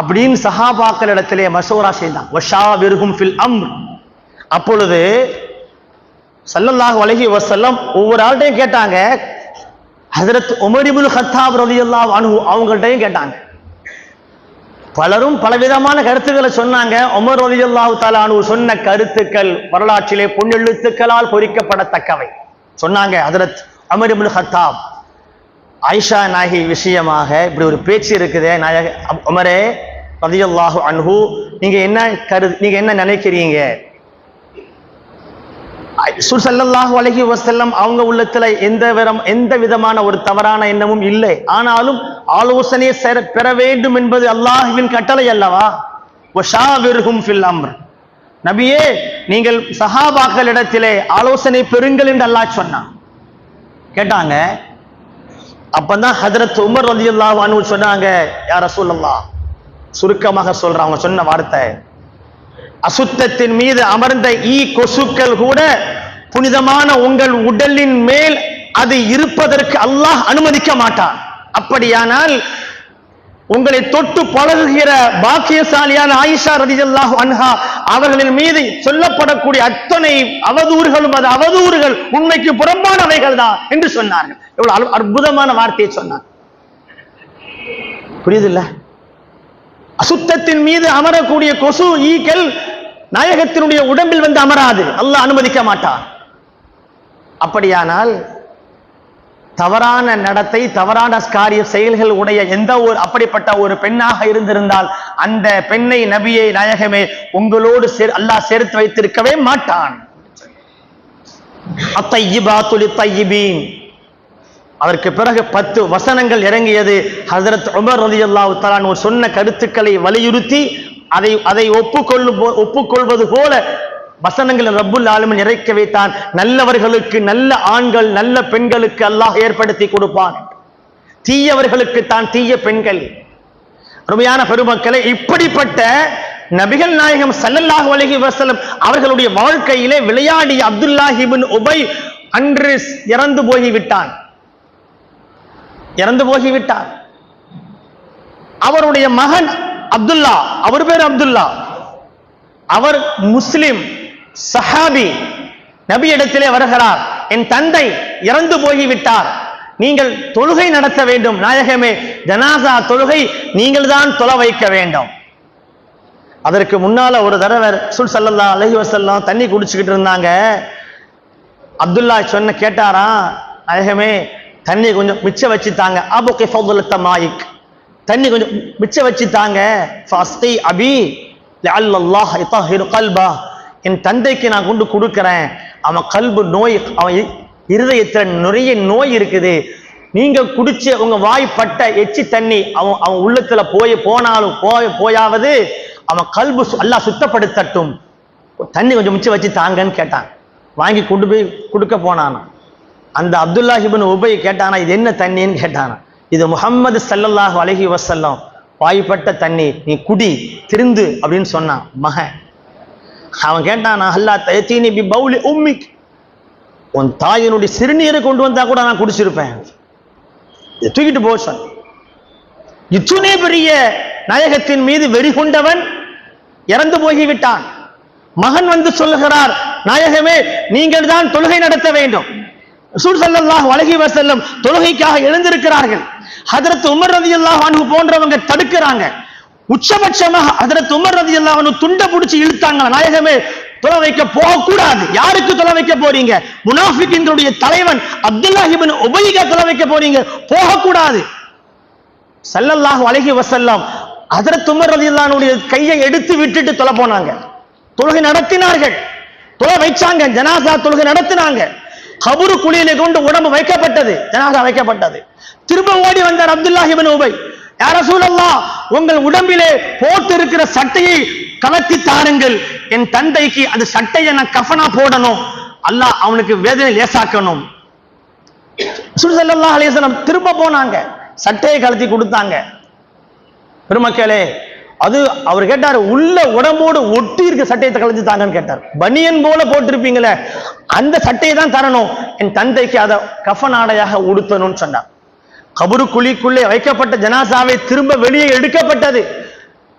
அப்படின்னு சஹாபாக்கள் இடத்திலே மசூரா செய்தான். வஷாவிர்ஹும் ஃபில் அம்ர். அப்பொழுது ஸல்லல்லாஹு அலைஹி வஸல்லம் ஒவ்வொரு ஆள்கிட்டையும் கேட்டாங்க. ஹஜ்ரத் உமர் இப்னு கத்தாப் ரலியல்லாஹு அன்ஹு அவங்கள்ட்டையும் கேட்டாங்க. பலரும் பலவிதமான கருத்துக்களை சொன்னாங்க. உமர் ரலியல்லாஹு தஆலா அன்ஹு சொன்ன கருத்துக்கள் வரலாற்றிலே பொன்னெழுத்துக்களால் பொறிக்கப்படத்தக்கவை சொன்னாங்க. ஹஜ்ரத் உமர் இப்னு கத்தாப் ஆயிஷா நாயகி விஷயமாக இப்படி ஒரு பேச்சு இருக்குதே, உமரே ரலியல்லாஹு அன்ஹு, நீங்க என்ன நினைக்கிறீங்க? ஸல்லல்லாஹு அலைஹி வஸல்லம் அவங்க உள்ளத்துல எந்த விதமான ஒரு தவறான எண்ணமும் இல்லை. ஆனாலும் ஆலோசனையை பெற வேண்டும் என்பது அல்லாஹ்வின் கட்டளை அல்லவா? வஷாவிர்ஹும் ஃபில் அம்ர். நபியே, நீங்கள் சஹாபாக்கள் இடத்திலே ஆலோசனை பெறுங்கள் என்று அல்லாஹ் சொன்னான். கேட்டாங்க. அப்பதான் ஹஜ்ரத் உமர் ரலியல்லாஹு அன்ஹு சொன்னாங்க, யா ரசூலல்லாஹ், சுருக்கமாக சொல்றாங்க. அவங்க சொன்ன வார்த்தை, அசுத்தத்தின் மீது அமர்ந்த ஈ கொசுக்கள் கூட புனிதமான உங்கள் உடலின் மேல் அது இருப்பதற்கு அல்லாஹ் அனுமதிக்க மாட்டான். அப்படியானால் உங்களை தொட்டு பழகுகிற பாக்கியசாலியான ஆயிஷா ரலியல்லாஹு அன்ஹா அவர்களின் மீது சொல்லப்படக்கூடிய அத்தனை அவதூறுகளும் அது அவதூறுகள் உண்மைக்கு புறம்பானவைகள் தான் என்று சொன்னார்கள். எவ்வளவு அற்புதமான வார்த்தையை சொன்னார். புரியுதில்ல? அசுத்தத்தின் மீது அமரக்கூடிய கொசு ஈக்கள் நாயகத்தினுடைய உடம்பில் வந்து அமராது, அல்லாஹ் அனுமதிக்க மாட்டான். அப்படியானால் தவறான நடத்தை, தவறான காரிய செயல்கள் உடைய எந்த ஒரு அப்படிப்பட்ட ஒரு பெண்ணாக இருந்திருந்தால் அந்த பெண்ணை நபியே நாயகமே உங்களோடு அல்லாஹ் சேர்த்து வைத்திருக்கவே மாட்டான். அத்தையிபாத்து லித்தையிபீன். அதற்கு பிறகு 10 வசனங்கள் இறங்கியது. ஹஜ்ரத் உமர் ரலியல்லாஹு தஆலா அன்ஹு சொன்ன கருத்துக்களை வலியுறுத்தி அதை ஒப்புக்கொள்வது போல வசனங்கள் ரப்புல் ஆலமீன் இறக்க வைத்தான். நல்லவர்களுக்கு நல்ல ஆண்கள், நல்ல பெண்களுக்கு அல்லாஹ் ஏற்படுத்தி கொடுப்பான், தீயவர்களுக்கு தான் தீய பெண்கள். அருமையான பெருமக்களே, இப்படிப்பட்ட நபிகள் நாயகம் ஸல்லல்லாஹு அலைஹி வஸல்லம் அவர்களுடைய வாழ்க்கையிலே விளையாடிய அப்துல்லாஹ் இப்னு உபை அன்று இறந்து போகிவிட்டார். அவருடைய மகன் அப்துல்லா, அவர் பேர் அப்துல்லா, அவர் முஸ்லிம் சஹாபி, நபி இடத்திலே வருகிறார். என் தந்தை இறந்து போகிவிட்டார், நீங்கள் தொழுகை நடத்த வேண்டும் நாயகமே, ஜனாசா தொழுகை நீங்கள் தான் தொழ வைக்க வேண்டும். அதற்கு முன்னால ஒரு தடவை ரசூல் ஸல்லல்லாஹு அலைஹி வஸல்லம் தண்ணி குடிச்சுக்கிட்டு இருந்தாங்க. அப்துல்லா கேட்டாரா, நாயகமே தண்ணி கொஞ்சம் மிச்சம் வச்சுட்டாங்க. அபுகி ஃபضلت மாயிக், தண்ணி கொஞ்சம் மிச்சம் வச்சுட்டாங்க. ஃபஸ்தி அபி லஅல்லாஹ் யطهر قلبه, என் தந்தைக்கு நான் கொண்டு கொடுக்கிறேன். அவன் கல்பு நோய், அவன் இருதயத்தில் நிறைய நோய் இருக்குது. நீங்க குடிச்ச உங்க வாய்ப்பட்ட எச்சி தண்ணி அவன் உள்ளத்துல போயாவது அவன் கல்பு அல்லாஹ் சுத்தப்படுத்தட்டும், தண்ணி கொஞ்சம் மிச்சம் வச்சு தாங்கன்னு கேட்டான். வாங்கி கொண்டு போய் கொடுக்க போனான். அந்த அப்துல்லாஹ் இப்னு உபை கேட்டானா, இது என்ன தண்ணின்னு கேட்டானா. இது முஹம்மது ஸல்லல்லாஹு அலைஹி வஸல்லம் வாய்ப்பட்ட தண்ணி, நீ குடி திருந்து அப்படின்னு சொன்னான் மகன். அவன் கேட்டானா, அல்லா தயத்தீனி பி பௌலி உம்மிக், உன் தாயினுடைய சிறுநீரை கொண்டு வந்தா கூட நான் குடிச்சிருப்பேன், தூக்கிட்டு போ சொன்ன. இத்துணை பெரிய நாயகத்தின் மீது வெறி கொண்டவன் இறந்து போய்விட்டான். மகன் வந்து சொல்லுகிறார், நாயகமே நீங்கள் தான் தொழுகை நடத்த வேண்டும். ரசூல் ஸல்லல்லாஹு அலைஹி வஸல்லம் தொழுகைக்காக எழுந்திருக்கிறார்கள். ஹஜ்ரத் உமர் ரலியல்லாஹு அன்ஹு போன்றவங்க தடுக்கிறாங்க. உச்சபட்சமாக ஹஜ்ரத் உமர் ரலியல்லாஹு அன்ஹு துண்டை பிடிச்சி இழுத்தாங்க. நாயகமே தொலை வைக்க போக கூடாது. யாருக்கு தொலை வைக்க போறீங்க? முனாஃபிகின்களுடைய தலைவன் அப்துல்லாஹ் இப்னு உபைக்கு தொலை வைக்க போறீங்க, போக கூடாது. ஸல்லல்லாஹு அலைஹி வஸல்லம் ஹஜ்ரத் உமர் ரலியல்லாஹு அன்ஹுடைய கையை எடுத்து விட்டுட்டு தொலை போனாங்க. தொழுகை நடத்தினார்கள், தொலை வைச்சாங்க, ஜனாசா தொழுகை நடத்தினாங்க. கபரு குழியிலே கொண்டு உடம்பு வைக்கப்பட்டது, ஜனாசா வைக்கப்பட்டது. திரும்ப ஓடி வந்தார் அப்துல்லாஹ் இப்னு உபை. யா ரசூலல்லாஹ், உங்கள் உடம்பிலே போட்டு இருக்கிற சட்டையை கலத்தி தாருங்கள், என் தந்தைக்கு அந்த சட்டையை நான் கஃபனா போடணும், அல்லாஹ் அவனுக்கு வேதனை லேசாக்கணும். ரசூல் ஸல்லல்லாஹு அலைஹி வஸல்லம் திரும்ப போனாங்க, சட்டையை கலத்தி கொடுத்தாங்க. பெருமக்களே, அது அவர் கேட்டார், உள்ள உடம்போடு ஒட்டி இருக்க சட்டையை கலந்து தாங்கன்னு கேட்டார். பனியன் போல போட்டிருப்பீங்களே அந்த சட்டையை தான் தரணும், என் தந்தைக்கு அதை கஃபன் ஆடையாக உடுத்தணும்னு சொன்னார். கபரு குழிக்குள்ளே வைக்கப்பட்ட ஜனாசாவை திரும்ப வெளியே எடுக்கப்பட்டது.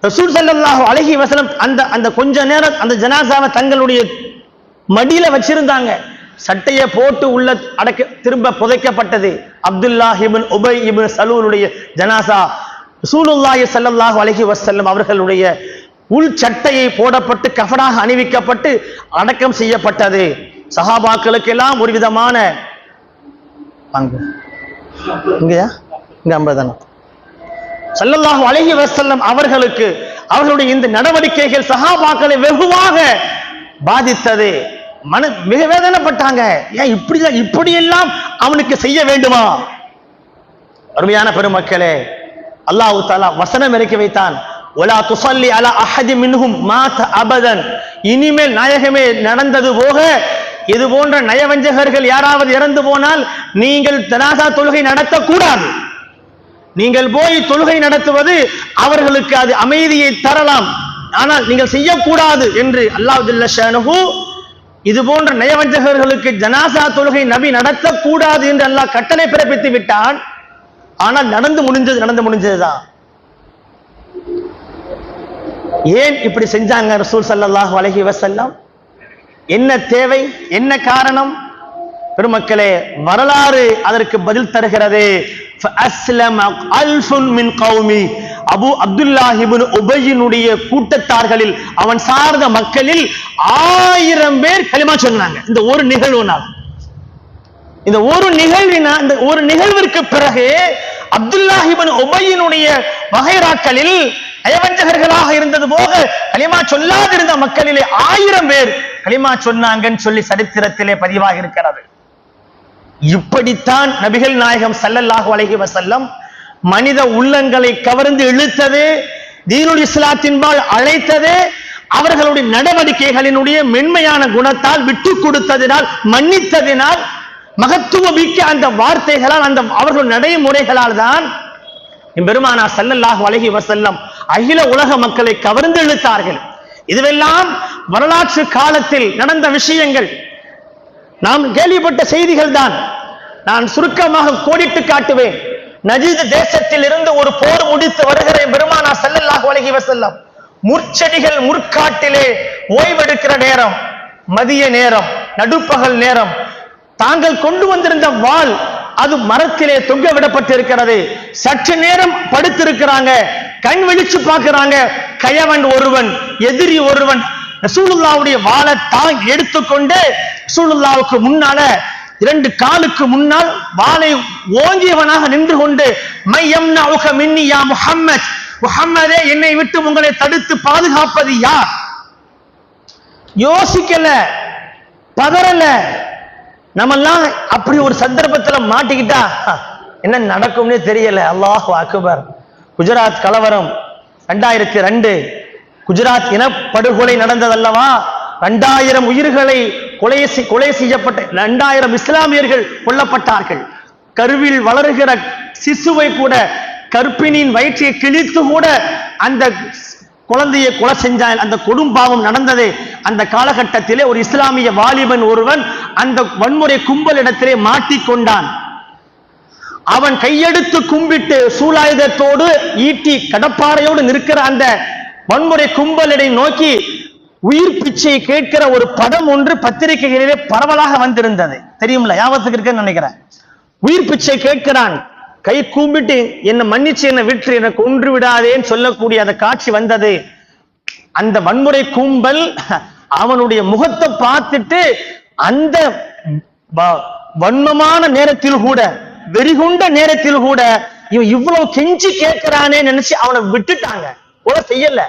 ரசூல் ஸல்லல்லாஹு அலைஹி வஸல்லம் அந்த கொஞ்ச நேரம் அந்த ஜனாசாவை தங்களுடைய மடியில வச்சிருந்தாங்க. சட்டையை போட்டு உள்ள அடக்க திரும்ப புதைக்கப்பட்டது. அப்துல்லாஹ் இப்னு உபை இப்னு சலூலுடைய ஜனாசா ரசூலுல்லாஹி ஸல்லல்லாஹு அலைஹி வஸல்லம் அவர்களுடைய உள் சட்டையை போடப்பட்டு கஃபனாக அணிவிக்கப்பட்டு அடக்கம் செய்யப்பட்டது. சஹாபாக்களுக்கு எல்லாம் ஒரு விதமான இங்கயா இங்க 50 தானே. ஸல்லல்லாஹு அலைஹி வஸல்லம் அவர்களுக்கு அவர்களுடைய இந்த நடவடிக்கைகள் சஹாபாக்களை வெகுவாக பாதித்தது. மிக வேதனைப்பட்டாங்க. ஏன் இப்படியெல்லாம் அவனுக்கு செய்ய வேண்டுமா? அருமையான பெருமக்களே, அல்லாஹ் தஆலா வசனம் இறக்கி வைத்தான், வலா துஸல்லி அலா அஹதி மின்ஹும் மாத அபதன். இனிமேல் நாயகமே நடந்தது போக இது போன்ற நயவஞ்சகர்கள் யாராவது இறந்து போனால் நீங்கள் ஜனாஸா தொழுகை நடத்தக்கூடாது. நீங்கள் போய் தொழுகை நடத்துவது அவர்களுக்கு அது அமைதியை தரலாம், ஆனால் நீங்கள் செய்யக்கூடாது என்று அல்லாஹ் ஜல்ல ஷானுஹு இது போன்ற நயவஞ்சகர்களுக்கு ஜனாஸா தொழுகை நபி நடத்தக்கூடாது என்று அல்லாஹ் கட்டளை பிறப்பித்து விட்டான். ஆனால் நடந்து முடிஞ்சதுதான். ஏன் இப்படி செஞ்சாங்க ரசூல் ஸல்லல்லாஹு அலைஹி வஸல்லம்? என்ன தேவை, என்ன காரணம்? பெருமக்களே, வரலாறு அதற்கு பதில் தருகிறது. அபு அப்துல்லாஹ் இப்னு உபையினுடைய கூட்டத்தார்களில் அவன் சார்ந்த மக்களில் 1000 பேர் கலிமா சொன்னாங்க. இந்த ஒரு நிகழ்வுனால், இந்த ஒரு நிகழ்விற்கு பிறகு அப்துல்லாஹ் இப்னு உபையினுடைய வகைராக்களில் நயவஞ்சகர்களாக இருந்தது போக கலிமா சொல்லாதிருந்த மக்களிலே 1000 பேர் கலிமா சொன்னாங்கன்னு சொல்லி சரித்திரத்திலே பதிவாக இருக்கிறது. இப்படித்தான் நபிகள் நாயகம் ஸல்லல்லாஹு அலைஹி வஸல்லம் மனித உள்ளங்களை கவர்ந்து இழுத்தது, தீனுல் இஸ்லாத்தின்பால் அழைத்தது அவர்களுடைய நடவடிக்கைகளினுடைய மென்மையான குணத்தால், விட்டு கொடுத்ததினால், மன்னித்ததினால், மகத்துவ மிக்க அந்த வார்த்தைகளால், அந்த அவர்கள் நடைமுறைகளால் தான் பெருமானார் ஸல்லல்லாஹு அலைஹி வஸல்லம் அகில உலக மக்களை கவர்ந்து இழுத்தார்கள். இதுவெல்லாம் வரலாற்று காலத்தில் நடந்த விஷயங்கள், நாம் கேள்விப்பட்ட செய்திகள் தான். நான் சுருக்கமாக கோடிட்டு காட்டுவேன். நஜீத் தேசத்தில் இருந்து ஒரு போர் முடித்து வருகிற பெருமானார் ஸல்லல்லாஹு அலைஹி வஸல்லம் முற்செடிகள் முற்காட்டிலே ஓய்வெடுக்கிற நேரம், மதிய நேரம், நடுப்பகல் நேரம், தாங்கள் கொண்டு வந்திருந்த வாள் அது மரத்திலே தொங்க விடப்பட்டிருக்கிறது. சற்று நேரம் படுத்திருக்கிறாங்க, கண் விழிச்சு பார்க்கிறாங்க. கயவன் ஒருவன், எதிரி ஒருவன் ரசூலுல்லாஹ்வுடைய வாளை எடுத்துக்கொண்டு ரசூலுல்லாஹ்வுக்கு முன்னால 2 காலுக்கு முன்னால் வாளை ஓங்கியவனாக நின்று கொண்டு மையம்னஉக மின்னி யா முஹம்மத், முஹம்மதே என்னை விட்டு உங்களை தடுத்து பாதுகாப்பது யார்? யோசிக்கல, பதறல. நம்மெல்லாம் அப்படி ஒரு சந்தர்ப்பத்துல மாட்டிக்கிட்டா என்ன நடக்கும்னே தெரியல. அல்லாஹு அக்பர். குஜராத் கலவரம் 2002 குஜராத் இனப்படுகொலை நடந்ததல்லவா? 2000 உயிர்களை கொலை செய்யப்பட்ட 2000 இஸ்லாமியர்கள் கொல்லப்பட்டார்கள். கருவில் வளருகிற சிசுவை கூட, கற்பிணியின் வயிற்றை கிழித்து கூட அந்த குழந்தையை கொலை செஞ்சால் அந்த கொடும்பாவம் நடந்தது. அந்த காலகட்டத்திலே ஒரு இஸ்லாமிய வாலிபன் ஒருவன் அந்த வன்முறை கும்பல் இடத்திலே மாட்டிக்கொண்டான். அவன் கையெடுத்து கும்பிட்டு சூலாயுதத்தோடு ஈட்டி கடப்பாறையோடு நிற்கிற அந்த வன்முறை கும்பலை நோக்கி உயிர் பிச்சை கேட்கிற ஒரு படம் ஒன்று பத்திரிகைகளிலே பரவலாக வந்திருந்தது. தெரியுமில்ல, யாவத்துக்கு இருக்குன்னு நினைக்கிறேன். உயிர் பிச்சை கேட்கிறான், கை கூம்பிட்டு என்னை மன்னிச்சு என்னை விட்டு என்னை கொன்று விடாதேன்னு சொல்லக்கூடிய அந்த காட்சி வந்தது. அந்த வன்முறை கும்பல் அவனுடைய முகத்தை பார்த்துட்டு அந்த வன்மமான நேரத்தில் கூட, வெறிகுண்ட நேரத்தில் கூட இவன் இவ்வளவு கெஞ்சி கேட்கிறானே நினைச்சு அவனை விட்டுட்டாங்க. போல செய்யல.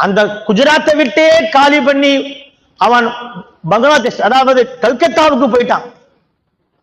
அந்த குஜராத்தை விட்டே காலி பண்ணி அவன் பங்களாதேஷ், அதாவது கல்கத்தாவுக்கு போயிட்டான்.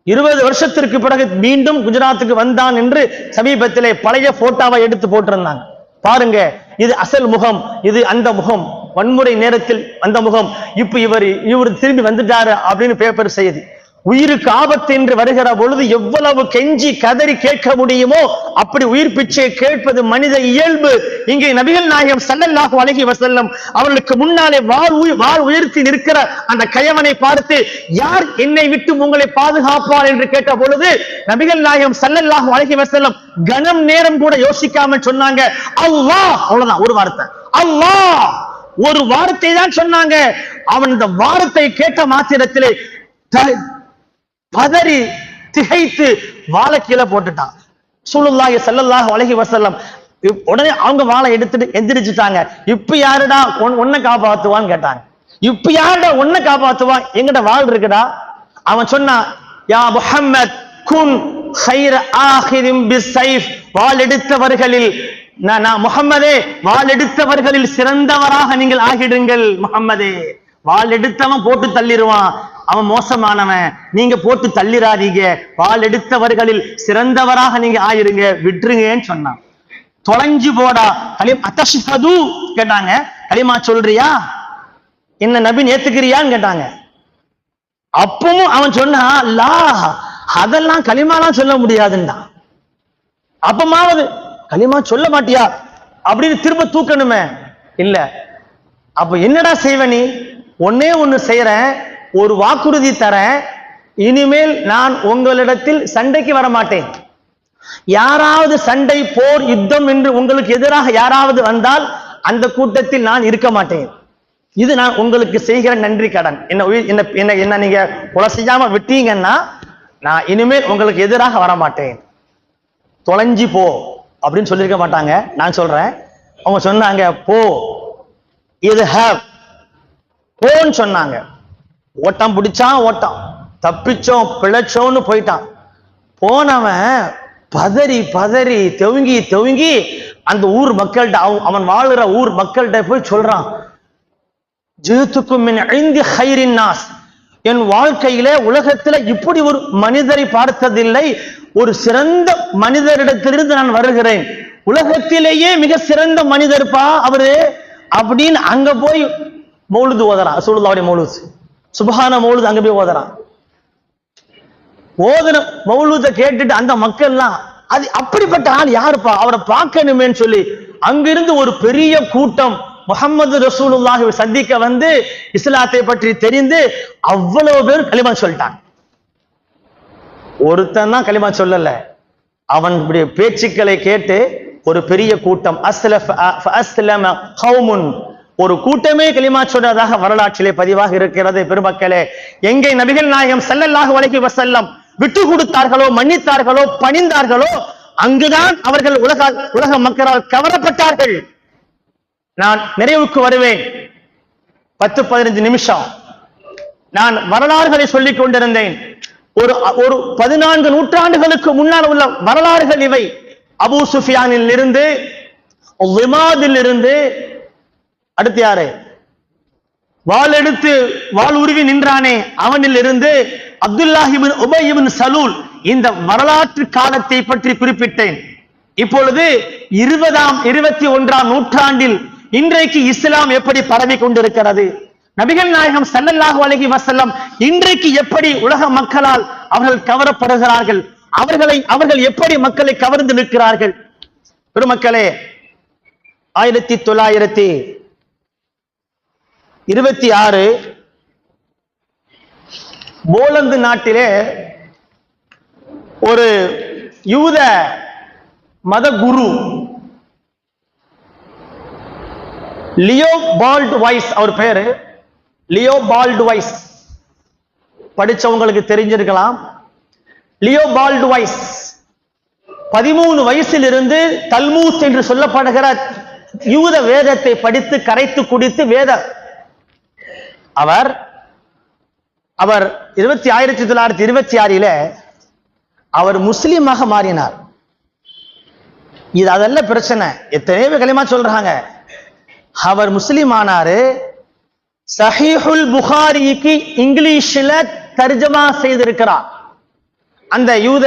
20 வருஷத்திற்கு பிறகு மீண்டும் குஜராத்துக்கு வந்தான் என்று சமீபத்திலே பழைய போட்டோவை எடுத்து போட்டிருந்தாங்க. பாருங்க, இது அசல் முகம், இது அந்த முகம், வன்முறை நேரத்தில் அந்த முகம். இப்ப இவர் திரும்பி வந்துட்டாரு அப்படின்னு பேப்பர் செய்தி. உயிருக்கு ஆபத்து என்று வருகிற பொழுது எவ்வளவு கெஞ்சி கதறி கேட்க முடியுமோ அப்படி உயிர் பிச்சை கேட்பது மனித இயல்பு. இங்கே நபிகள் நாயகம் ஸல்லல்லாஹு அலைஹி வஸல்லம் அவர்களுக்கு முன்னாலே வாள் உயர்த்தி நிற்கிற அந்த கயவனை பார்த்து, யார் என்னை விட்டு உங்களை பாதுகாப்பார் என்று கேட்ட பொழுது நபிகள் நாயகம் ஸல்லல்லாஹு அலைஹி வஸல்லம் கணம் நேரம் கூட காமிக்காமல் சொன்னாங்க, அல்லாஹ். அவ்வளவுதான், ஒரு வார்த்தை, அல்லாஹ். ஒரு வார்த்தை தான் சொன்னாங்க. அவன் இந்த வார்த்தை கேட்ட மாத்திரத்திலே பதறி திகைத்து வாழை கீழே போட்டுட்டான். ரசூலுல்லாஹி ஸல்லல்லாஹு அலைஹி வஸல்லம் உடனே அவங்க வாளை எடுத்துட்டு எந்திரிச்சுட்டாங்க. இப்ப யாருடா உன்னை காப்பாத்துவான்னு கேட்டாங்க. இப்ப யாருடா உன்னை காப்பாத்துவா, எங்கிட்ட வாள் இருக்குடா. அவன் சொன்னான், யா முஹம்மத் குன் கைர ஆஹிரின் பிஸ்ஸைஃப், வாள் எடுத்தவர்களில் நான் முஹம்மதே, வாள் எடுத்தவர்களில் சிறந்தவராக நீங்கள் ஆகிடுங்கள். முஹம்மதே, வாள் எடுத்தவன் போட்டு தள்ளிடுவான், அவன் மோசமானவன், நீங்க போட்டு தள்ளிராதீங்க, வாள் எடுத்தவர்களில் சிறந்தவராக நீங்க ஆயிருங்க, விட்டுருங்கன்னு சொன்னான். தொலைஞ்சு போடா அத்தஷ்ஹது கேட்டாங்க, கலிமா சொல்றியா, என்ன நபி ஏத்துக்கிறியான்னு கேட்டாங்க. அப்பவும் அவன் சொன்னா, லா, அதெல்லாம் கலிமாலாம் சொல்ல முடியாதுன்னா. அப்பமாவது கலிமா சொல்ல மாட்டியா அப்படின்னு திரும்ப தூக்கணுமே. இல்ல, அப்ப என்னடா செய்வ நீ? ஒன்னே ஒண்ணு செய்யறேன், ஒரு வாக்குறுதி தரேன், இனிமேல் நான் உங்களிடத்தில் சண்டைக்கு வர மாட்டேன். யாராவது சண்டை, போர், யுத்தம் என்று உங்களுக்கு எதிராக யாராவது வந்தால் அந்த கூட்டத்தில் நான் இருக்க மாட்டேன். இது நான் உங்களுக்கு செய்கிற நன்றி கடன். என்ன நீங்க கொலை செய்யாம விட்டீங்கன்னா நான் இனிமேல் உங்களுக்கு எதிராக வர மாட்டேன், தொலைஞ்சி போ அப்படின்னு சொல்லியிருக்க மாட்டாங்க. நான் சொல்றேன், அவங்க சொன்னாங்க போ, இது போன்னு சொன்னாங்க. ஓட்டம் பிடிச்சான், ஓட்டம் தப்பிச்சோம் பிழைச்சோன்னு போயிட்டான். போனவன் பதறி பதறி தெவுங்கி அந்த ஊர் மக்கள்கிட்ட, அவன் வாழுற ஊர் மக்கள்கிட்ட போய் சொல்றான், ஜித்துக்கும் மின் ஐந்தி ஹைரின் நாஸ், என் வாழ்க்கையிலே உலகத்துல இப்படி ஒரு மனிதரை பார்த்ததில்லை, ஒரு சிறந்த மனிதரிடத்திலிருந்து நான் வருகிறேன், உலகத்திலேயே மிக சிறந்த மனிதர்ப்பா அவரு அப்படின்னு அங்க போய் மௌலுது ஓதுறான். ரசூலுல்லாஹ்வுடைய மௌலுது, சுப்ஹான மௌலுது அங்க போய் ஓதுறான். ஓதுன மௌலுத கேட்டுட்டு அந்த மக்கள்லாம், அது அப்படிப்பட்ட ஆள் யாருப்பா, அவரை பார்க்கணுமேன்னு சொல்லி அங்கிருந்து ஒரு பெரிய கூட்டம் முஹம்மது ரசூலுல்லாஹை சந்திக்க வந்து இஸ்லாத்தை பற்றி தெரிந்து அவ்வளவு பேர் கலிமா சொல்லிட்டான். ஒருத்தன் தான் கலிமா சொல்லல, அவனுடைய பேச்சுக்களை கேட்டு ஒரு பெரிய கூட்டம், அஸ்லம கௌமுன், ஒரு கூட்டமே கலிமா சொன்னதாக வரலாற்றிலே பதிவாக இருக்கிறது. பெருமக்களே, எங்கே நபிகள் நாயகம் ஸல்லல்லாஹு அலைஹி வஸல்லம் விட்டு கொடுத்தார்களோ, மன்னித்தார்களோ, பணிந்தார்களோ, அங்குதான் அவர்கள் உலக மக்களால் கவரப்பட்டார்கள். நான் நிறைவுக்கு வருவேன். 10-15 நிமிஷம் நான் வரலாறுகளை சொல்லிக் கொண்டிருந்தேன். ஒரு 14 நூற்றாண்டுகளுக்கு முன்னால் உள்ள வரலாறுகள் இவை. அபூ சுஃபியானில் இருந்து, லிமாதில் இருந்து, அடுத்து யாரு, வாள் எடுத்து வாள் உருவி நின்றானே அவனில் இருந்து அப்துல்லாஹ் இப்னு உபை இப்னு சலூல், இந்த வரலாற்று காலத்தை பற்றி குறிப்பிட்டேன். இப்பொழுது 21ஆம் நூற்றாண்டில் இன்றைக்கு இஸ்லாம் எப்படி பரவி கொண்டிருக்கிறது, நபிகள் நாயகம் ஸல்லல்லாஹு அலைஹி வஸல்லம் இன்றைக்கு எப்படி உலக மக்களால் அவர்கள் கவரப்படுகிறார்கள், அவர்கள் எப்படி மக்களை கவர்ந்து நிற்கிறார்கள். பெருமக்களே, 1926 போலந்து நாட்டிலே ஒரு யூத மத குரு லியோ பால்ட் வைஸ், அவர் பேரு லியோ பால்ட் வைஸ், படிச்சவங்களுக்கு தெரிஞ்சிருக்கலாம். லியோ பால்ட் வைஸ் 13 வயசில் இருந்து தல்மூத் என்று சொல்லப்படுகிற யூத வேதத்தை படித்து கரைத்து குடித்து வேத அவர் 1926 அவர் முஸ்லீமாக மாறினார். இது அதல்ல பிரச்சனை. எத்தனையோ களிமா சொல்றாங்க. அவர் முஸ்லீம் ஆனாரு. சஹீஹுல் புகாரிக்கு இங்கிலீஷ்ல தர்ஜமா செய்திருக்கிறார். அந்த யூத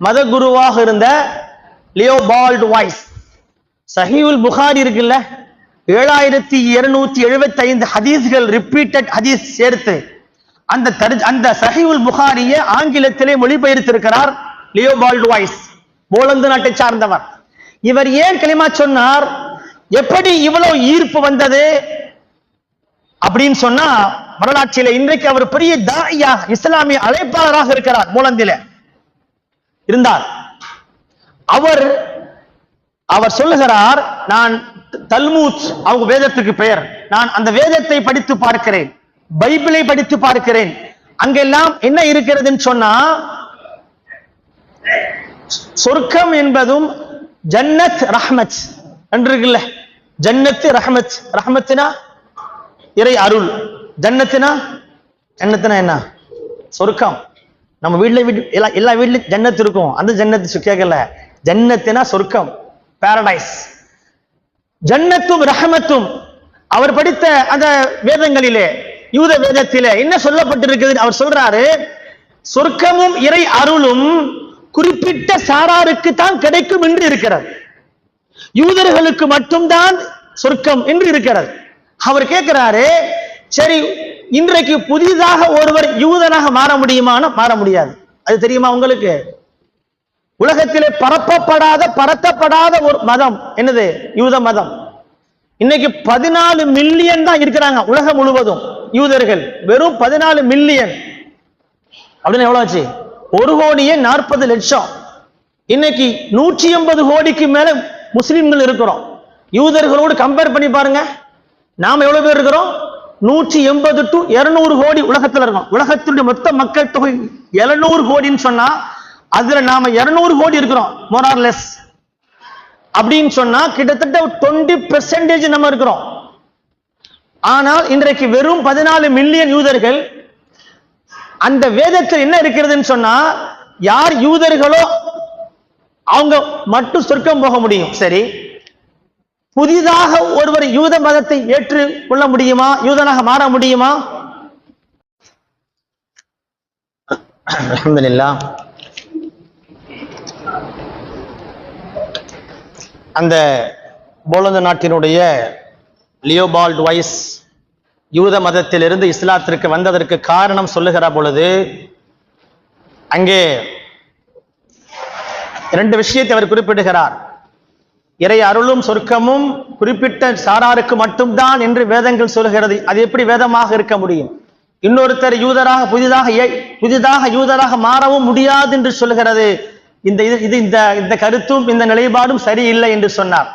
மத குருவாக இருந்த லியோ பால்ட் வைஸ் சஹீஹுல் புகாரி இருக்குல்ல, 7275 ஹதீஸ்கள் ரிப்பீட்டட் ஹதீஸ் சேர்த்து அந்த சஹீஹுல் புகாரியை ஆங்கிலத்திலே மொழிபெயர்த்திருக்கிறார் லியோ பால்ட் வைஸ், போலந்து நாட்டை சார்ந்தவர். இவர் ஏன் களிமா சொன்னார்? எப்படி இவ்வளவு ஈர்ப்பு வந்தது அப்படின்னு சொன்னா, வரலாற்றில இன்றைக்கு அவர் பெரிய தாயியா இஸ்லாமிய அழைப்பாளராக இருக்கிறார். போலந்தில இருந்தார். அவர் சொல்லுகிறார், நான் தல்மூத், அவங்க வேதத்துக்கு பெயர், நான் அந்த வேதத்தை படித்து பார்க்கிறேன், பைபிளை படித்து பார்க்கிறேன். அங்கெல்லாம் என்ன இருக்கிறதுன்னு சொன்னா, சொர்க்கம் என்பதும் ஜன்னத் ரஹ்மத் என்று இருக்குல்ல. ஜன்னத்து ரஹ்மத், ரஹ்மத்னா இறை அருள், ஜன்னத்துனா என்ன? சொர்க்கம். நம்ம வீட்டுல எல்லா வீட்லயும் ஜன்னத் இருக்கும். அந்த ஜன்னத்து கேட்கல. ஜன்னத்துனா சொர்க்கம், பாரடைஸ். ஜன்னத்தும் ரஹமத்தும் அவர் படித்த அந்த வேதங்களிலே, யூத வேதத்திலே என்ன சொல்லப்பட்டிருக்குது? அவர் சொல்றாரு, சொர்க்கமும் இறை அருளும் குறிப்பிட்ட சாராருக்கு தான் கிடைக்கும் என்று இருக்கிறது, யூதர்களுக்கு மட்டும்தான் சொர்க்கம் என்று இருக்கிறது. அவர் கேட்கிறாரு, சரி இன்றைக்கு புதிதாக ஒருவர் யூதனாக மாற முடியுமான? மாற முடியாது. அது தெரியுமா உங்களுக்கு? உலகத்திலே பரத்தப்படாத ஒரு மதம் என்னது? யூத மதம். இன்னைக்கு 14 மில்லியன் தான் இருக்கிறாங்க உலகம் முழுவதும் யூதர்கள். வெறும் 14 மில்லியன் அப்படின்னு எவ்வளவு ஆச்சு? 1,40,00,000. இன்னைக்கு 180 கோடிக்கு மேல முஸ்லிம்கள் இருக்கிறோம். யூதர்களோடு கம்பேர் பண்ணி பாருங்க, நாம எவ்வளவு பேர் இருக்கிறோம்? 180 to 200 கோடி உலகத்தில் இருக்கோம். உலகத்தினுடைய மொத்த மக்கள் தொகை 700 கோடின்னு சொன்னா, அதுல நாம 200 கோடி இருக்கிறோம், மோர் ஆர் லெஸ். அப்படின்னு சொன்னா கிட்டத்தட்ட 20% நம்ம இருக்கிறோம். ஆனால் இன்றைக்கு வெறும் 14 மில்லியன் யூதர்கள். அந்த வேதத்தில் என்ன இருக்கிறதுன்னு சொன்னா, யார் யூதர்களோ அவங்க மட்டும் சொர்க்கம் போக முடியும். சரி, புதிதாக ஒருவர் யூத மதத்தை ஏற்றுக் கொள்ள முடியுமா? யூதனாக மாற முடியுமா? அல்ஹம்துலில்லாஹ். அந்த போலந்து நாட்டினுடைய லியோபால்ட் வைஸ் யூத மதத்திலிருந்து இஸ்லாத்திற்கு வந்ததற்கு காரணம் சொல்லுகிற பொழுது, அங்கே 2 விஷயத்தை அவர் குறிப்பிடுகிறார். இறை அருளும் சொர்க்கமும் குறிப்பிட்ட சாராருக்கு மட்டும்தான் என்று வேதங்கள் சொல்கிறது. அது எப்படி வேதமாக இருக்க முடியும்? இன்னொருத்தர் யூதராக புதிதாக யூதராக மாறவும் முடியாது என்று சொல்கிறது. இந்த கருத்தும் இந்த நிலைப்பாடும் சரியில்லை என்று சொன்னார்.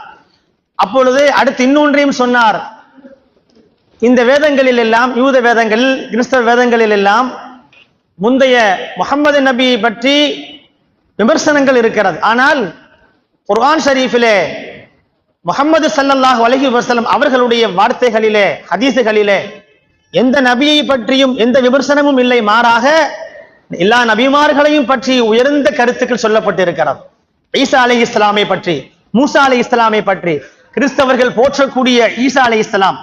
அப்பொழுது அடுத்து இன்னொன்றையும் சொன்னார். இந்த வேதங்களில் எல்லாம், யூத வேதங்களில், கிறிஸ்தவ வேதங்களில் எல்லாம் முந்தைய முஹம்மது நபி பற்றி விமர்சனங்கள் இருக்கிறது. ஆனால் குர்ஆன் ஷரீஃபிலே முஹம்மது ஸல்லல்லாஹு அலைஹி வஸல்லம் அவர்களுடைய வார்த்தைகளிலே, ஹதீஸுகளிலே எந்த நபியை பற்றியும் எந்த விமர்சனமும் இல்லை. மாறாக எல்லா நபிமார்களையும் பற்றி உயர்ந்த கருத்துக்கள் சொல்லப்பட்டிருக்கிறது. ஈசா அலைஹிஸ்ஸலாமை பற்றி, மூசா அலைஹிஸ்ஸலாமை பற்றி, கிறிஸ்தவர்கள் போற்றக்கூடிய ஈசா அலைஹிஸ்ஸலாம்,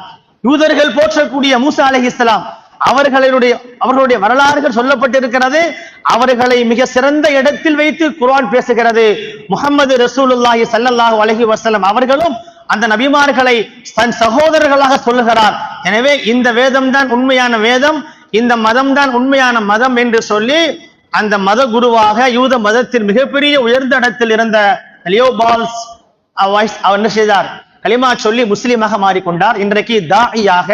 யூதர்கள் போற்றக்கூடிய மூசா அலைஹிஸ்ஸலாம், அவர்களுடைய வரலாறுகள் சொல்லப்பட்டிருக்கிறது. அவர்களை மிக சிறந்த இடத்தில் வைத்து குர்ஆன் பேசுகிறது. முஹம்மது ரசூலுல்லாஹி ஸல்லல்லாஹு அலைஹி வஸல்லம் அவர்களும் அந்த நபிமார்களை தன் சகோதரர்களாக சொல்லுகிறார். எனவே இந்த வேதம் தான் உண்மையான வேதம், இந்த மதம் தான் உண்மையான மதம் என்று சொல்லி அந்த மத குருவாக யூத மதத்தில் மிகப்பெரிய உயர்ந்த இடத்தில் இருந்த லியோபால்ட் வைஸ் அவர் என்ன செய்தார்? கலிமா சொல்லி முஸ்லீமாக மாறிக்கொண்டார். இன்றைக்கு தாயியாக,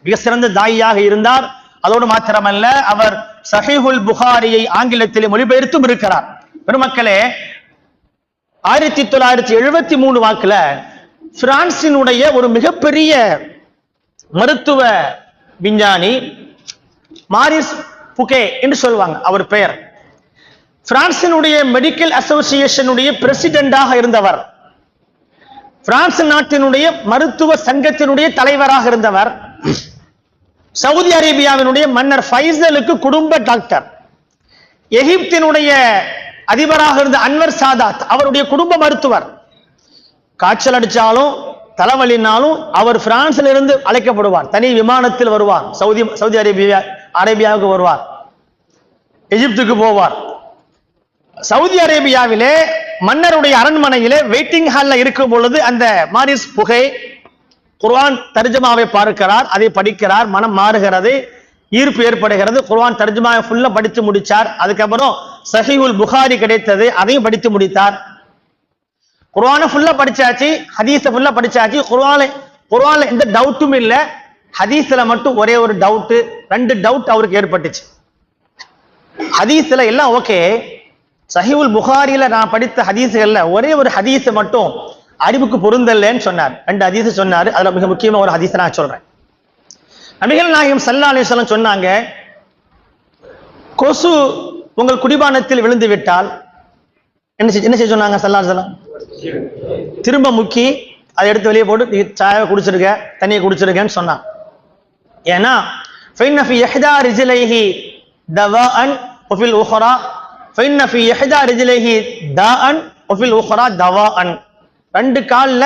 மிக சிறந்த தாயியாக இருந்தார். அதோடு மாத்திரமல்ல, அவர் சஹீஹுல் புகாரியை ஆங்கிலத்திலே மொழிபெயர்த்தும் இருக்கிறார். பெருமக்களே, 1973 வாக்குல பிரான்சினுடைய ஒரு மிகப்பெரிய மருத்துவ விஞ்ஞானி மாரிஸ் புகே என்று சொல்வாங்க அவர் பெயர். பிரான்சினுடைய மெடிக்கல் அசோசியேஷனுடைய பிரசிடென்டாக இருந்தவர், பிரான்ஸ் நாட்டினுடைய மருத்துவ சங்கத்தினுடைய தலைவராக இருந்தவர், சவுதி அரேபியாவினுடைய மன்னர் ஃபைசலுக்கு குடும்ப டாக்டர், எகிப்தினுடைய அதிபராக இருந்த அன்வர் சாதாத் அவருடைய குடும்ப மருத்துவர். காய்ச்சல் அடிச்சாலும் தலைவலினாலும் அவர் பிரான்சில் இருந்து அழைக்கப்படுவார், தனி விமானத்தில் வருவார், சவுதி அரேபியாவுக்கு வருவார், எகிப்துக்கு போவார். சவுதி அரேபியாவிலே மன்னருடைய அரண்மனையிலே வெயிட்டிங் ஹால்ல இருக்கும் பொழுது அந்த மாரிஸ் புகை குர்ஆன் தர்ஜமாவை பார்க்கிறார், அதை படிக்கிறார், மனம் மாறுகிறது, ஈர்ப்பு ஏற்படுகிறது. குர்ஆன் தர்ஜமாவை ஃபுல்லா படித்து முடிச்சார். அதுக்கப்புறம் சஹீஹுல் புகாரி கிடைத்தது, அதையும் படித்து முடித்தார். குர்ஆனை ஃபுல்லா படிச்சாச்சு, ஹதீஸை ஃபுல்லா படிச்சாச்சு. குர்ஆன்ல எந்த டவுட்டும் இல்லை, ஹதீஸ்ல மட்டும் ஒரே ஒரு டவுட், 2 டவுட் அவருக்கு ஏற்பட்டுச்சு. ஹதீஸ்ல எல்லாம் ஓகே, சஹீஹுல் புகாரில நான் படித்த ஹதீஸ்கள்ல ஒரே ஒரு ஹதீஸ் மட்டும் அறிவுக்கு பொருந்தல்லன்னு சொன்னார். 2 ஹதீஸ் சொன்னார். அதுல மிக முக்கியமா ஒரு ஹதீஸ் நான் சொல்றேன். நபிகள் நாயகம் ஸல்லல்லாஹு அலைஹி வஸல்லம் சொன்னாங்க, கொசு உங்கள் குடிபானத்தில் விழுந்து விட்டால் என்ன செய்ய சொன்னாங்க ஸல்லல்லாஹு அலைஹி வஸல்லம்? திரும்ப முக்கி அதை எடுத்து வெளியே போட்டு நீ சாயை குடிச்சிருக்க, தண்ணியை குடிச்சிருக்கேன்னு சொன்னான். ஏன்னா ஃபைன்ன ஃபீ இஹ்தா ரிஜ்லைஹி தவாஅன் வஃபில் உக்ரா ஃபைன்ன ஃபீ இஹ்தா ரிஜ்லைஹி தாஅன் வஃபில் உக்ரா தவாஅன். 2 கால்ல,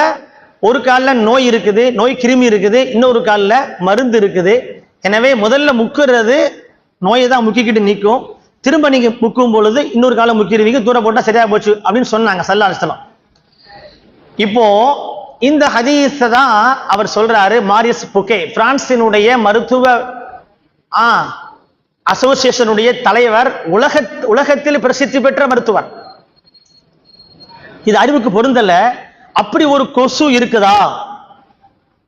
ஒரு கால்ல நோய் இருக்குது, நோய் கிருமி இருக்குது, இன்னொரு கால்ல மருந்து இருக்குது. எனவே முதல்ல முக்குறது நோயை தான் முக்கிக்கிட்டு நீக்கும், திரும்ப நீங்க முக்கும் பொழுது இன்னொரு காலம் முக்கிடுவீங்க, தூர போட்டா சரியா போச்சு அப்படின்னு சொன்னாங்க ஸல்லல்லாஹு அலைஹி வஸல்லம். இப்போ இந்த ஹதீஸை தான் அவர் சொல்றாரு. மாரிஸ் புகே பிரான்சினுடைய மருத்துவ அசோசியேஷனுடைய தலைவர், உலகத்தில் பிரசித்தி பெற்ற மருத்துவர். இது அறிவுக்கு பொருந்தல. அப்படி ஒரு கொசு இருக்குதா?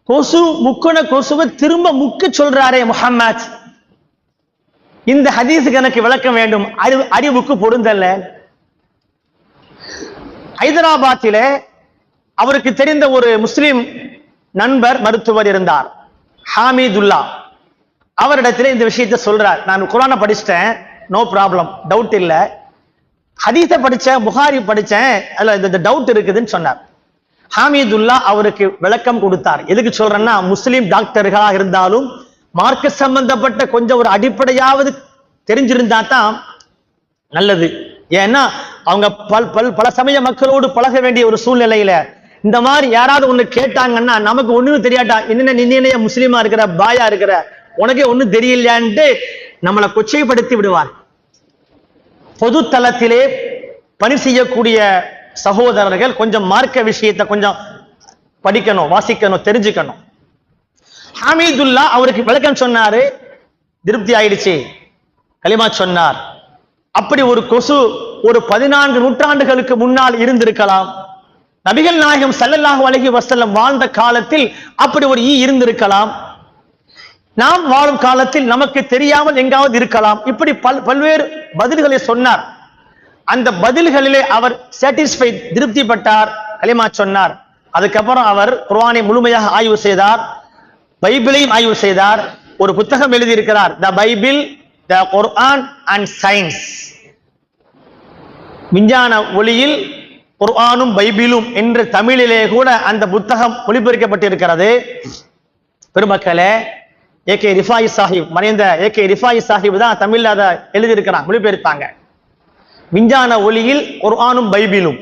கொசு முக்குன கொசுவை திரும்ப முக்க சொல்றாரே முஹம்மத், இந்த ஹதீஸுக்கு எனக்கு விளக்கம் வேண்டும், அறிவுக்கு பொருந்தல்ல. ஹைதராபாத்திலே அவருக்கு தெரிந்த ஒரு முஸ்லிம் நண்பர் மருத்துவர் இருந்தார், ஹாமிதுல்லா. அவரிடத்துல இந்த விஷயத்தை சொல்றார், நான் குர்ஆனை படிச்சிட்டேன், நோ ப்ராப்ளம், டவுட் இல்ல, ஹதீஸை படிச்சேன், புகாரி படிச்சேன், அதுல இந்த டவுட் இருக்குதுன்னு சொன்னார். ஹாமிதுல்லா அவருக்கு விளக்கம் கொடுத்தார். எதுக்கு சொல்றேன்னா, முஸ்லிம் டாக்டர்களாக இருந்தாலும் மார்க்க சம்பந்தப்பட்ட கொஞ்சம் ஒரு அடிப்படையாவது தெரிஞ்சிருந்தா தான் நல்லது. ஏன்னா அவங்க பல சமய மக்களோடு பழக வேண்டிய ஒரு சூழ்நிலையில இந்த மாதிரி யாராவது ஒண்ணு கேட்டாங்கன்னா நமக்கு ஒண்ணுமே தெரியாட்டா, என்னென்ன முஸ்லீமா இருக்கிற, பாயா இருக்கிற, உனக்கே ஒண்ணும் தெரியலையான்ட்டு நம்மளை கொச்சைப்படுத்தி விடுவார். பொது தளத்திலே பணி செய்யக்கூடிய சகோதரர்கள் கொஞ்சம் மார்க்க விஷயத்தை கொஞ்சம் படிக்கணும், வாசிக்கணும், தெரிஞ்சுக்கணும். ஹாமிதுல்லா அவருக்கு விளக்கம் சொன்னாரு, திருப்தி ஆயிடுச்சு, கலிமா சொன்னார். அப்படி ஒரு கொசு ஒரு 14 நூற்றாண்டுகளுக்கு முன்னால் இருந்திருக்கலாம். நபிகள் நாயகம் ஸல்லல்லாஹு அலைஹி வஸல்லம் வாழ்ந்த காலத்தில் அப்படி ஒரு ஈ இருந்திருக்கலாம். நாம் வாழும் காலத்தில் நமக்கு தெரியாமல் எங்காவது இருக்கலாம். இப்படி பல்வேறு பதில்களை சொன்னார். அந்த பதில்களிலே அவர் சாட்டிஸ்ஃபைட், திருப்திப்பட்டார், கலிமா சொன்னார். அதுக்கப்புறம் அவர் குர்ஆனை முழுமையாக ஆய்வு செய்தார், பைபிளையும் ஆய்வு செய்தார். ஒரு புத்தகம் எழுதியிருக்கிறார், the Bible, the Quran and science. விஞ்ஞான ஒளியில் குர்ஆனும் பைபிளும் என்று தமிழிலே கூட அந்த புத்தகம் மொழிபெயர்க்கப்பட்டிருக்கிறது. பெருமக்களே, ஏகே ரிஃபாயி சாஹிப், மறைந்த ஏகே ரிஃபாயி சாஹிப் தான் தமிழ்ல அதை எழுதியிருக்கிறாங்க, மொழிபெயர்த்தாங்க. விஞ்ஞான ஒளியில் குர்ஆனும் பைபிளும்,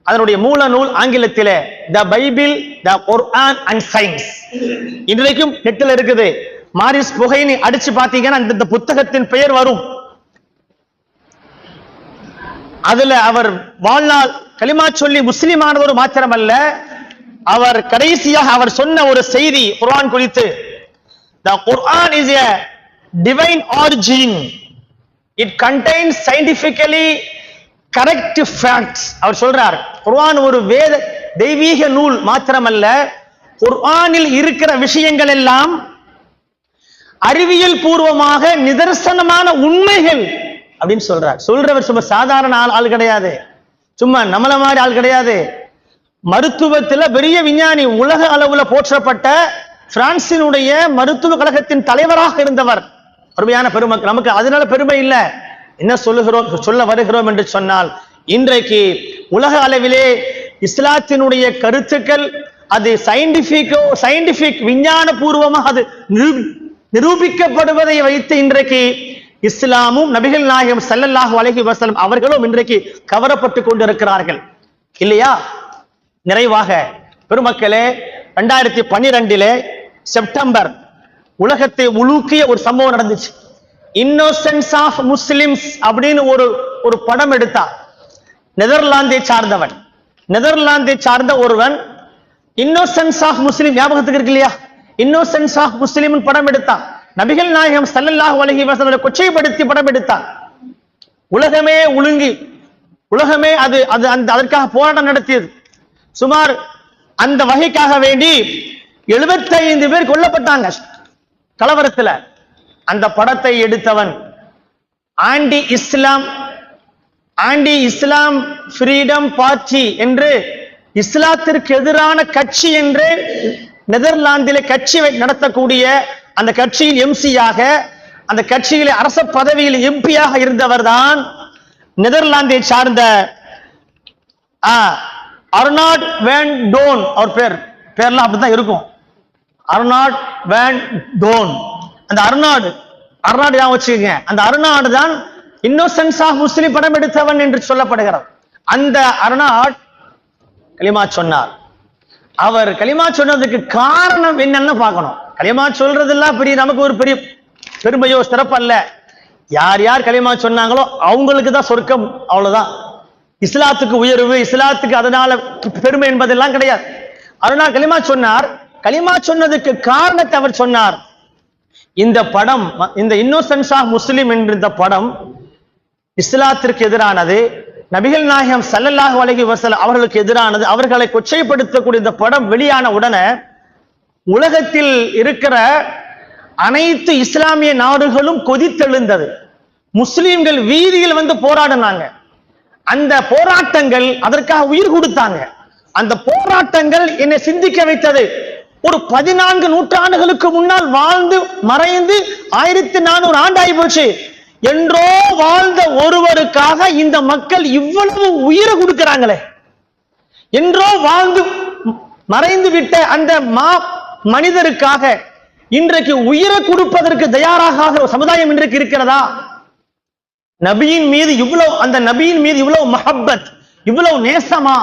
அதனுடைய மூல நூல் ஆங்கிலத்திலே the Bible, the Quran and science. இன்றைக்கும் நெட்டில் இருக்குது. மாரிஸ் புகைனி அடிச்சு பார்த்தீங்கன்னா இந்த புத்தகத்தின் பெயர் வரும். அதுல அவர் வாழ்நாள் கலிமா சொல்லி முஸ்லிமானவர் மாத்திரமல்ல, அவர் கடைசியாக அவர் சொன்ன ஒரு செய்தி குர்ஆன் குறித்து, the Quran is a divine origin, it contains scientifically correct facts. அவர் சொல்றார், குர்ஆன் ஒரு வேத தெய்வீக நூல் மாத்திரமல்ல, குர்ஆனில் இருக்கிற விஷயங்கள் எல்லாம் அறிவியல் பூர்வமாக நிதர்சனமான உண்மைகள். அப்படின்னு சொல்றார். சொல்றவர் சும்மா சாதாரண ஆள் கிடையாது, சும்மா நம்மள மாதிரி ஆள் கிடையாது. மருத்துவத்துல பெரிய விஞ்ஞானி, உலக அளவுல போற்றப்பட்ட பிரான்சினுடைய மருத்துவ கழகத்தின் தலைவராக இருந்தவர். அருமையான பெருமக்கள், நமக்கு அதனால பெருமை இல்லை. என்ன சொல்ல வருகிறோம் என்று சொன்னால், இன்றைக்கு உலக அளவிலே இஸ்லாத்தினுடைய கருத்துக்கள் அது சயின்டிபிக் விஞ்ஞான பூர்வமாக அது நிரூபிக்கப்படுவதை வைத்து இன்றைக்கு இஸ்லாமும் நபிகள் நாயகம் ஸல்லல்லாஹு அலைஹி வஸல்லம் அவர்களும் இன்றைக்கு கவரப்பட்டு கொண்டிருக்கிறார்கள் இல்லையா? நிறைவாக பெருமக்களே, 2012 செப்டம்பர் உலகத்தை உலுக்கிய ஒரு சம்பவம் நடந்துச்சு. இன்னோசென்ஸ் ஆஃப் முஸ்லிம்ஸ் அப்படின்னு ஒரு படம் எடுத்தார். நெதர்லாந்தை சார்ந்த ஒருவன் இன்னோசென்ஸ் ஆஃப் முஸ்லிம், ஞாபகத்துக்கு இருக்கு இல்லையா? இன்னோசென்ஸ் ஆஃப் முஸ்லிம் படம் எடுத்தார். நபிகள் நாயகம் ஸல்லல்லாஹு அலைஹி வஸல்லம் கொச்சைப்படுத்தி படம் எடுத்தார். உலகமே உலுங்கி, உலகமே அதற்காக போராட்டம் நடத்தியது. சுமார் அந்த வகைக்காக வேண்டி 75 பேர் கொல்லப்பட்டாங்க கலவரத்துல. அந்த படத்தை எடுத்தவன் ஆன்டி இஸ்லாம் ஃப்ரீடம் பார்ட்டி என்று, இஸ்லாத்திற்கு எதிரான கட்சி என்று நெதர்லாந்திலே கட்சி நடத்தக்கூடிய அந்த கட்சியின் எம்சியாக, அந்த கட்சியிலே அரச பதவியில் எம்பியாக இருந்தவர் தான் நெதர்லாந்தை சார்ந்த அர்னால்ட் வேன் டோன். அவர் பேர்லாம் அப்படிதான் இருக்கும், அர்னால்ட் வேன் டோன். அந்த அர்னால்டு வச்சுக்கோங்க, அந்த அர்னால்டு தான் இன்னோசென்ஸ் ஆஃப் முஸ்லிம் படம் எடுத்தவன் என்று சொல்லப்படுகிறார். அந்த அர்னால்ட் கலிமா சொன்னார். அவர் கலிமா சொன்னதுக்கு காரணம் என்னன்னு பார்க்கணும். கலிமா சொல்றதெல்லாம் பெரிய நமக்கு ஒரு பெரிய பெருமையோ சிறப்பு அல்ல. யார் யார் கலிமா சொன்னாங்களோ அவங்களுக்கு தான் சொர்க்கம், அவ்வளவுதான். இஸ்லாத்துக்கு உயர்வு, இஸ்லாத்துக்கு அதனால பெருமை என்பதெல்லாம் கிடையாது. அதனால் கலிமா சொன்னார். கலிமா சொன்னதுக்கு காரணத்தை அவர் சொன்னார். இந்த படம், இந்த இன்னோசென்ஸ் ஆஃப் முஸ்லிம் என்ற இந்த படம் இஸ்லாத்திற்கு எதிரானது, நபிகள் நாயகம் ஸல்லல்லாஹு அலைஹி வஸல்லம் அவர்களுக்கு எதிரானது. அவர்களை கொச்சைப்படுத்தக்கூடிய இந்த படம் வெளியான உடனே உலகத்தில் இருக்கிற அனைத்து இஸ்லாமிய நாடுகளும் கொதித்தெழுந்தது. முஸ்லிம்கள் வீதியில் வந்து போராடினாங்க. அந்த போராட்டங்கள், அதற்காக உயிர் கொடுத்தாங்க. அந்த போராட்டங்கள் என்னை சிந்திக்க வைத்தது. ஒரு 14 நூற்றாண்டுகளுக்கு முன்னால் வாழ்ந்து மறைந்து 1400 ஆண்டாகி போச்சு. என்றோ வாழ்ந்த ஒருவருக்காக இந்த மக்கள் இவ்வளவு உயிரை கொடுக்கிறாங்களே. என்றோ வாழ்ந்து மறைந்து விட்ட அந்த மனிதருக்காக இன்றைக்கு உயிரை கொடுப்பதற்கு தயாராக சமுதாயம் இன்றைக்கு இருக்கிறதா? நபியின் மீது இவ்வளவு, அந்த நபியின் மீது இவ்வளவு மஹப்பத், இவ்வளவு நேசமா?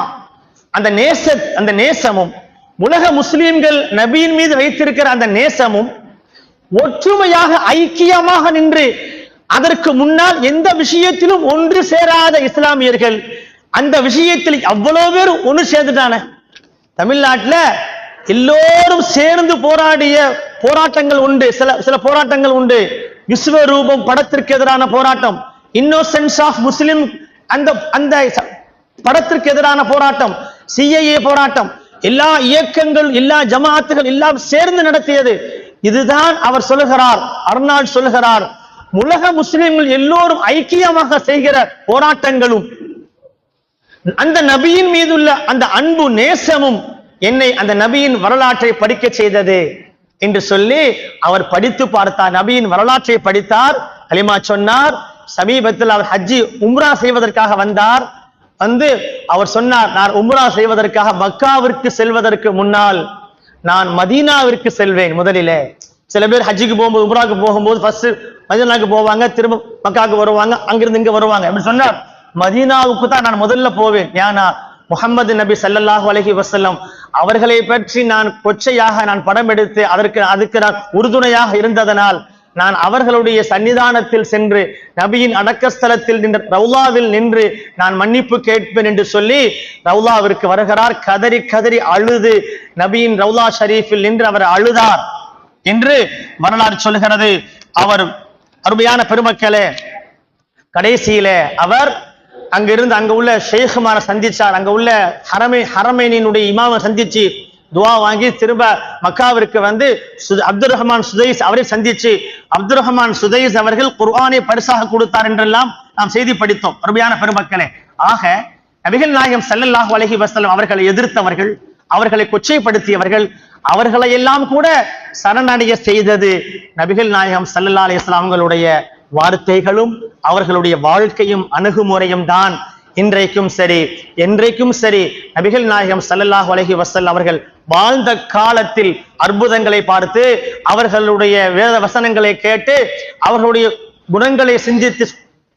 அந்த நேசமும் உலக முஸ்லிம்கள் நபியின் மீது வைத்திருக்கிற அந்த நேசமும் ஒற்றுமையாக ஐக்கியமாக நின்று அதற்கு முன்னால் எந்த விஷயத்திலும் ஒன்று சேராத இஸ்லாமியர்கள் அந்த விஷயத்தில் அவ்வளவு பேர் ஒன்று சேர்ந்துட்டான. தமிழ்நாட்டில் எல்லோரும் சேர்ந்து போராடிய போராட்டங்கள் உண்டு, சில போராட்டங்கள் உண்டு. விஸ்வரூபம் படத்திற்கு எதிரான போராட்டம், இன்னோசென்ஸ் ஆஃப் முஸ்லிம் அந்த படத்திற்கு எதிரான போராட்டம், சிஐஏ போராட்டம், எல்லா இயக்கங்கள், எல்லா ஜமாத்துகள் எல்லாம் சேர்ந்து நடத்தியது. இதுதான் அவர் சொல்லுகிறார், அர்னால்ட் சொல்லுகிறார், உலக முஸ்லிம்கள் எல்லோரும் ஐக்கியமாக செய்கிற போராட்டங்களும் அந்த நபியின் மீதுள்ள அந்த அன்பு நேசமும் என்னை அந்த நபியின் வரலாற்றை படிக்க செய்தது என்று சொல்லி அவர் படித்து பார்த்தார். நபியின் வரலாற்றை படித்தார், கலிமா சொன்னார். சமீபத்தில் அவர் ஹஜ்ஜி உம்ரா செய்வதற்காக வந்தார். வந்து அவர் சொன்னார், நான் உம்ரா செய்வதற்காக மக்காவிற்கு செல்வதற்கு முன்னால் நான் மதீனாவிற்கு செல்வேன். முதலிலே சில பேர் ஹஜ்ஜிக்கு போகும்போது, உம்ராக்கு போகும்போது ஃபர்ஸ்ட் மதீனாவுக்கு போவாங்க, திரும்ப மக்காவுக்கு வருவாங்க, அங்கிருந்து இங்க வருவாங்க. அப்படி சொன்னார், மதீனாவுக்கு தான் நான் முதல்ல போவேன். ஏன்னா முஹம்மது நபி ஸல்லல்லாஹு அலைஹி வஸல்லம் அவர்களை பற்றி நான் கொச்சையாக நான் படம் எடுத்து அதுக்கு நான் உறுதுணையாக இருந்ததனால் நான் அவர்களுடைய சன்னிதானத்தில் சென்று நபியின் அடக்கஸ்தலத்தில் நின்று ரவுலாவில் நின்று நான் மன்னிப்பு கேட்பேன் என்று சொல்லி ரவுலாவிற்கு வருகிறார். கதறி கதறி அழுது நபியின் ரவுலா ஷரீஃபில் நின்று அவர் அழுதார் என்று வரலாறு சொல்கிறது. அவர் அருமையான பெருமக்களே, கடைசியிலே அவர் அங்கிருந்து அங்க உள்ள ஷேகுமார சந்திச்சார். அங்க உள்ள ஹரமைனினுடைய இமாமை சந்திச்சு துவா வாங்கி திரும்ப மக்காவிற்கு வந்து அப்துல் ரஹ்மான் சுதைஸ் அவரை சந்திச்சு அப்துல் ரஹ்மான் சுதைஸ் அவர்கள் குர்ஆனை பரிசாக கொடுத்தார் என்றெல்லாம் நாம் செய்தி படித்தோம். அருமையான பெருமக்களே, ஆக நபிகள் நாயகம் ஸல்லல்லாஹு அலைஹி வஸல்லம் அவர்களை எதிர்த்தவர்கள், அவர்களை கொச்சைப்படுத்தியவர்கள், அவர்களை எல்லாம் கூட சரணடைய செய்தது நபிகள் நாயகம் ஸல்லல்லாஹு அலைஹி வஸல்லம் அவர்களுடைய வார்த்தைகளும் அவர்களுடைய வாழ்க்கையும் அணுகுமுறையும் தான். இன்றைக்கும் சரி என்றைக்கும் சரி நபிகள் நாயகம் ஸல்லல்லாஹு அலைஹி வஸல்லம் அவர்கள் வாழ்ந்த காலத்தில் அற்புதங்களை பார்த்து, அவர்களுடைய வேத வசனங்களை கேட்டு, அவர்களுடைய குணங்களை சிந்தித்து,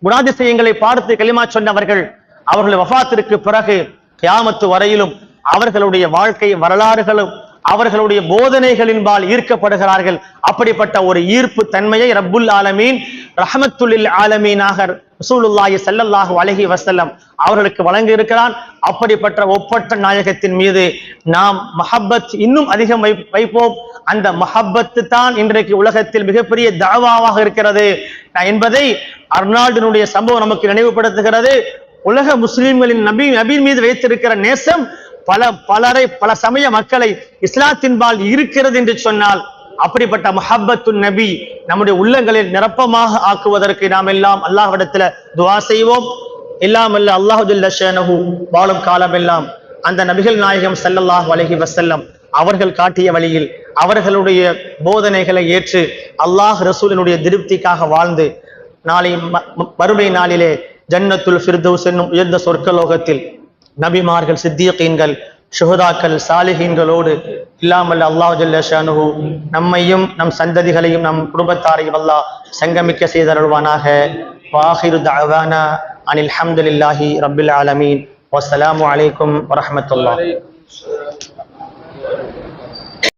குணாதிசயங்களை பார்த்து கலிமா சொன்னவர்கள் அவர்கள் வஃபாத்திற்கு பிறகு கியாமத்து வரையிலும் அவர்களுடைய வாழ்க்கை வரலாறுகளும் அவர்களுடைய போதனைகளின்பால் ஈர்க்கப்படுகிறார்கள். அப்படிப்பட்ட ஒரு ஈர்ப்பு தன்மையை ரப்புல் ஆலமீன் ரஹ்மத்துல் ஆலமீனாக ரசூலுல்லாஹி ஸல்லல்லாஹு அலைஹி வஸல்லம் அவர்களுக்கு வழங்கி இருக்கிறான். அப்படிப்பட்ட ஒப்பற்ற நாயகத்தின் மீது நாம் மஹப்பத் இன்னும் அதிகம் வைப்போம். அந்த மஹப்பத்து தான் இன்றைக்கு உலகத்தில் மிகப்பெரிய தாவாவாக இருக்கிறது என்பதை அர்னால்டினுடைய சம்பவம் நமக்கு நினைவுபடுத்துகிறது. உலக முஸ்லிம்களின் நபியின் மீது வைத்திருக்கிற நேசம் பல சமய மக்களை இஸ்லாத்தின்பால் இருக்கிறது என்று சொன்னால், அப்படிப்பட்ட முஹப்பத்து நபி நம்முடைய உள்ளங்களில் நிரப்பமாக ஆக்குவதற்கு நாம் எல்லாம் அல்லாஹ்விடத்தில் துஆ செய்வோம். எல்லாம் அல்ல அல்லாஹு ஜல்ல ஷானஹு வாழும் காலமெல்லாம் அந்த நபிகள் நாயகம் ஸல்லல்லாஹு அலைஹி வஸல்லம் அவர்கள் காட்டிய வழியில் அவர்களுடைய போதனைகளை ஏற்று அல்லாஹ் ரசூலினுடைய திருப்திக்காக வாழ்ந்து நாளை மறுமை நாளிலே ஜன்னத்துல் ஃபிர்தௌஸ் என்னும் உயர்ந்த சொர்க்கலோகத்தில் நபிமார்கள், சித்தியீன்கள், ஷுஹதாக்கள், சாலிஹீன்களோடு இல்லாமல் அல்லாஹ் ஜல்ல ஷானுஹு நம்மையும் நம் சந்ததிகளையும் நம் குடும்பத்தாரையும் அல்லாஹ் சங்கமிக்க செய்தருள்வானாக. வாஹிரு தஅவானா அனில் ஹம்துலில்லாஹி ரப்பில் ஆலமீன். வஸ்ஸலாமு அலைக்கும் வரஹ்மத்துல்லாஹ்.